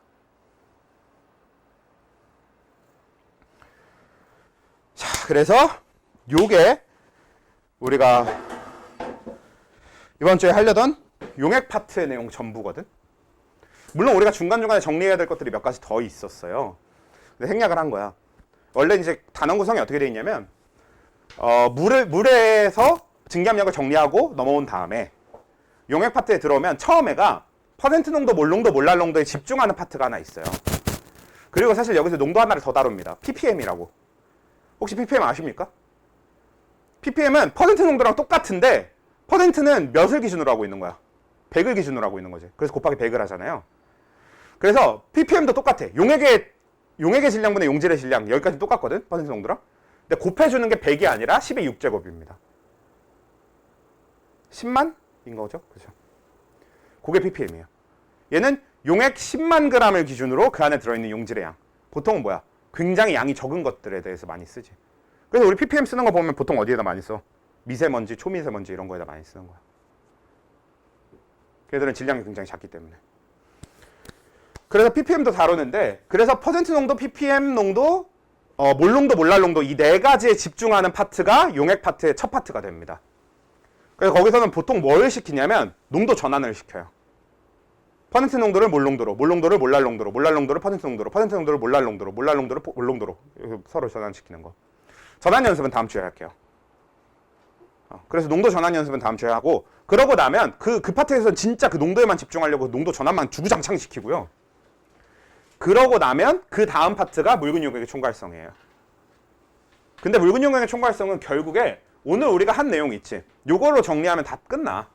자, 그래서 요게 우리가 이번 주에 하려던 용액 파트의 내용 전부거든. 물론 우리가 중간중간에 정리해야 될 것들이 몇 가지 더 있었어요. 근데 생략을 한 거야. 원래 이제 단원 구성이 어떻게 되어 있냐면 물에서 증기압력을 정리하고 넘어온 다음에 용액 파트에 들어오면 처음에가 퍼센트 농도, 몰 농도, 몰랄 농도에 집중하는 파트가 하나 있어요. 그리고 사실 여기서 농도 하나를 더 다룹니다. ppm이라고. 혹시 ppm 아십니까? ppm은 퍼센트 농도랑 똑같은데 퍼센트는 몇을 기준으로 하고 있는 거야? 100을 기준으로 하고 있는 거지. 그래서 곱하기 100을 하잖아요. 그래서 ppm도 똑같아. 용액의 질량분의 용질의 질량 여기까지 똑같거든, 퍼센트 농도랑. 근데 곱해주는 게 100이 아니라 10의 6제곱입니다. 10만인 거죠, 그죠? 그게 ppm이에요. 얘는 용액 10만 g을 기준으로 그 안에 들어있는 용질의 양. 보통은 뭐야? 굉장히 양이 적은 것들에 대해서 많이 쓰지. 그래서 우리 ppm 쓰는 거 보면 보통 어디에다 많이 써? 미세먼지, 초미세먼지 이런 거에다 많이 쓰는 거야. 걔들은 질량이 굉장히 작기 때문에. 그래서 ppm도 다루는데, 그래서 퍼센트 농도, ppm 농도, 몰 농도, 몰랄 농도 이 네 가지에 집중하는 파트가 용액 파트의 첫 파트가 됩니다. 그래서 거기서는 보통 뭘 시키냐면 농도 전환을 시켜요. 퍼센트 농도를 몰 농도로, 몰 농도를 몰랄 농도로, 몰랄 농도를 퍼센트 농도로, 퍼센트 농도를 몰랄 농도로, 몰랄 농도를 몰 농도로 서로 전환시키는 거. 전환 연습은 다음 주에 할게요. 그래서 농도 전환 연습은 다음 주에 하고, 그러고 나면 그 파트에서는 진짜 그 농도에만 집중하려고 농도 전환만 주구장창 시키고요. 그러고 나면 그 다음 파트가 묽은 용액의 총괄성이에요. 근데 묽은 용액의 총괄성은 결국에 오늘 우리가 한 내용 있지. 요걸로 정리하면 다 끝나.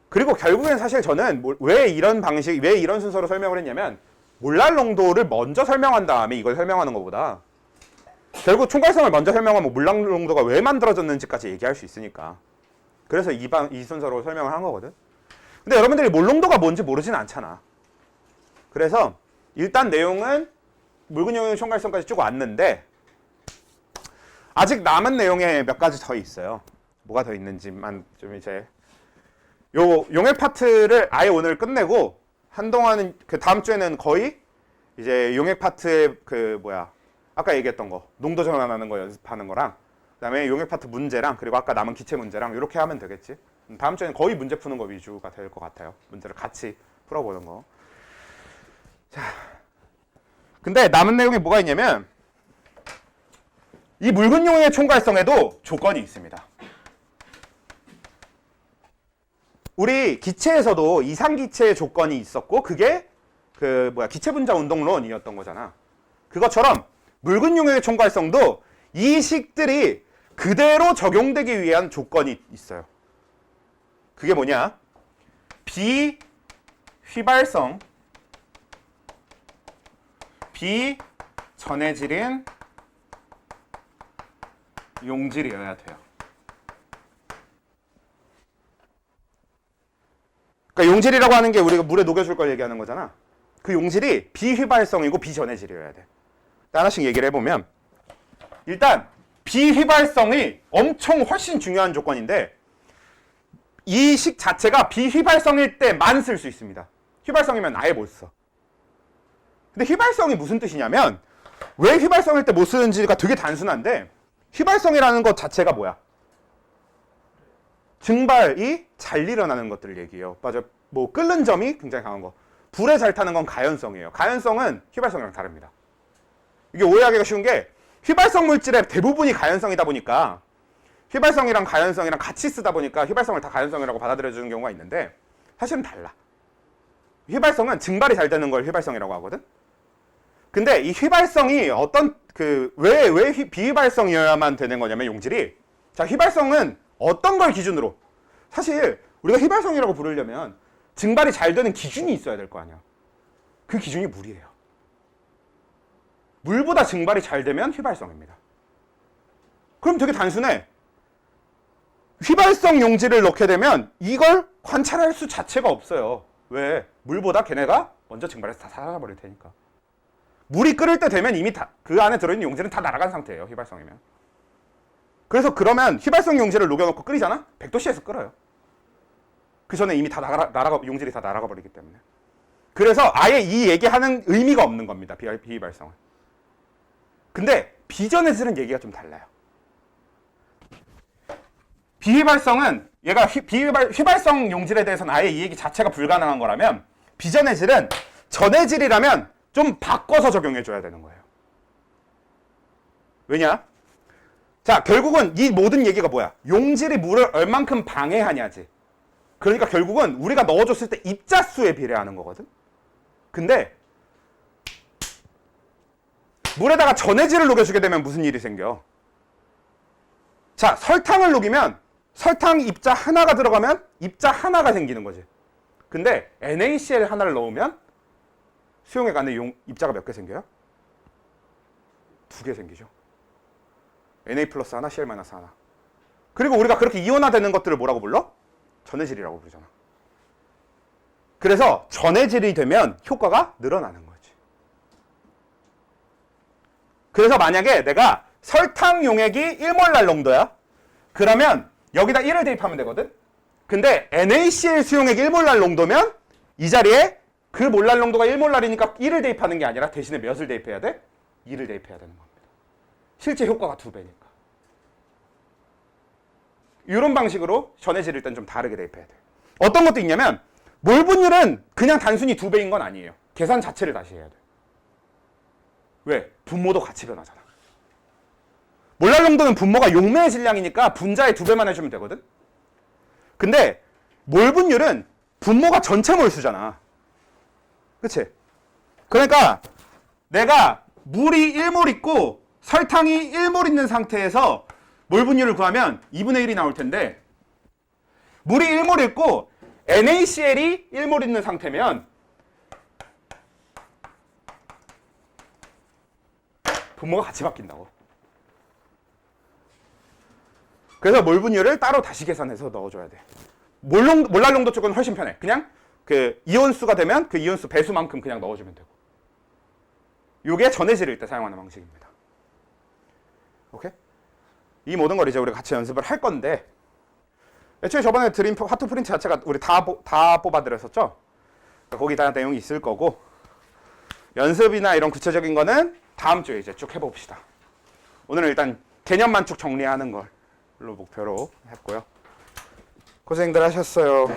그리고 결국엔 사실 저는 왜 이런 방식, 왜 이런 순서로 설명을 했냐면 몰랄 농도를 먼저 설명한 다음에 이걸 설명하는 것보다 결국 총괄성을 먼저 설명하면 몰랄 농도가 왜 만들어졌는지까지 얘기할 수 있으니까. 그래서 이 순서로 설명을 한 거거든. 근데 여러분들이 몰 농도가 뭔지 모르진 않잖아. 그래서 일단 내용은 묽은 용액의 총괄성까지 쭉 왔는데 아직 남은 내용에 몇 가지 더 있어요. 뭐가 더 있는지만 좀 이제 요 용액 파트를 아예 오늘 끝내고 한동안은 그 다음 주에는 거의 이제 용액 파트의 그 아까 얘기했던 거 농도 전환하는 거 연습하는 거랑 그다음에 용액 파트 문제랑 그리고 아까 남은 기체 문제랑 이렇게 하면 되겠지. 다음 주에는 거의 문제 푸는 거 위주가 될 것 같아요. 문제를 같이 풀어보는 거. 자, 근데 남은 내용이 뭐가 있냐면 이 묽은 용액의 총괄성에도 조건이 있습니다. 우리 기체에서도 이상기체의 조건이 있었고 그게 기체분자 운동론이었던 거잖아. 그것처럼 묽은 용액의 총괄성도 이 식들이 그대로 적용되기 위한 조건이 있어요. 그게 뭐냐? 비휘발성, 비전해질인 용질이어야 돼요. 그러니까 용질이라고 하는 게 우리가 물에 녹여줄 걸 얘기하는 거잖아. 그 용질이 비휘발성이고 비전해질이어야 돼. 하나씩 얘기를 해보면 일단 비휘발성이 엄청 훨씬 중요한 조건인데 이 식 자체가 비휘발성일 때만 쓸 수 있습니다. 휘발성이면 아예 못 써. 근데 휘발성이 무슨 뜻이냐면 왜 휘발성일 때 못 쓰는지가 되게 단순한데 휘발성이라는 것 자체가 뭐야? 증발이 잘 일어나는 것들을 얘기해요. 맞아. 뭐 끓는 점이 굉장히 강한 거. 불에 잘 타는 건 가연성이에요. 가연성은 휘발성이랑 다릅니다. 이게 오해하기가 쉬운 게 휘발성 물질의 대부분이 가연성이다 보니까 휘발성이랑 가연성이랑 같이 쓰다 보니까 휘발성을 다 가연성이라고 받아들여주는 경우가 있는데 사실은 달라. 휘발성은 증발이 잘 되는 걸 휘발성이라고 하거든. 근데 이 휘발성이 어떤 왜 비휘발성이어야만 되는 거냐면 용질이 자 휘발성은 어떤 걸 기준으로 사실 우리가 휘발성이라고 부르려면 증발이 잘 되는 기준이 있어야 될 거 아니야. 그 기준이 물이에요. 물보다 증발이 잘 되면 휘발성입니다. 그럼 되게 단순해. 휘발성 용질을 넣게 되면 이걸 관찰할 수 자체가 없어요. 왜? 물보다 걔네가 먼저 증발해서 다 사라져버릴 테니까. 물이 끓을 때 되면 이미 그 안에 들어있는 용질은 다 날아간 상태예요. 휘발성이면. 그래서 그러면 휘발성 용질을 녹여놓고 끓이잖아? 100도씨에서 끓어요. 그 전에 이미 다 용질이 다 날아가 버리기 때문에. 그래서 아예 이 얘기하는 의미가 없는 겁니다. 비휘발성은. 근데 비전해질은 얘기가 좀 달라요. 비휘발성은 얘가 휘발성 용질에 대해서는 아예 이 얘기 자체가 불가능한 거라면 비전해질은 전해질이라면 좀 바꿔서 적용해줘야 되는 거예요. 왜냐? 자, 결국은 이 모든 얘기가 뭐야? 용질이 물을 얼만큼 방해하냐지. 그러니까 결국은 우리가 넣어줬을 때 입자수에 비례하는 거거든. 근데 물에다가 전해질을 녹여주게 되면 무슨 일이 생겨? 자, 설탕을 녹이면 설탕 입자 하나가 들어가면 입자 하나가 생기는 거지. 근데 NaCl 하나를 넣으면 수용액 안에 입자가 몇 개 생겨요? 2개 생기죠. Na 플러스 하나, Cl 마이너스 하나. 그리고 우리가 그렇게 이온화되는 것들을 뭐라고 불러? 전해질이라고 부르잖아. 그래서 전해질이 되면 효과가 늘어나는 거지. 그래서 만약에 내가 설탕 용액이 1몰랄 농도야. 그러면 여기다 1을 대입하면 되거든. 근데 NaCl 수용액이 1몰랄 농도면 이 자리에 그 몰랄 농도가 1몰랄이니까 1을 대입하는 게 아니라 대신에 몇을 대입해야 돼? 2를 대입해야 되는 겁니다. 실제 효과가 2배니까. 이런 방식으로 전해질일 땐 좀 다르게 대입해야 돼. 어떤 것도 있냐면 몰 분율은 그냥 단순히 2배인 건 아니에요. 계산 자체를 다시 해야 돼. 왜? 분모도 같이 변하잖아. 몰랄 농도는 분모가 용매의 질량이니까 분자의 2배만 해주면 되거든. 근데 몰 분율은 분모가 전체 몰수잖아. 그치? 그러니까 내가 물이 1몰 있고 설탕이 1몰 있는 상태에서 몰 분율을 구하면 2분의 1이 나올 텐데 물이 1몰 있고 NaCl이 1몰 있는 상태면 분모가 같이 바뀐다고. 그래서 몰 분율을 따로 다시 계산해서 넣어줘야 돼. 몰랄 농도 쪽은 훨씬 편해. 그냥 그 이온수가 되면 그 이온수 배수만큼 그냥 넣어주면 되고. 이게 전해질일 때 사용하는 방식입니다. 오케이? 이 모든 걸 이제 우리가 같이 연습을 할 건데 애초에 저번에 드린 화투 프린트 자체가 우리 다 뽑아드렸었죠? 거기 다 내용이 있을 거고 연습이나 이런 구체적인 거는 다음 주에 이제 쭉 해봅시다. 오늘은 일단 개념만 쭉 정리하는 걸로 목표로 했고요. 고생들 하셨어요.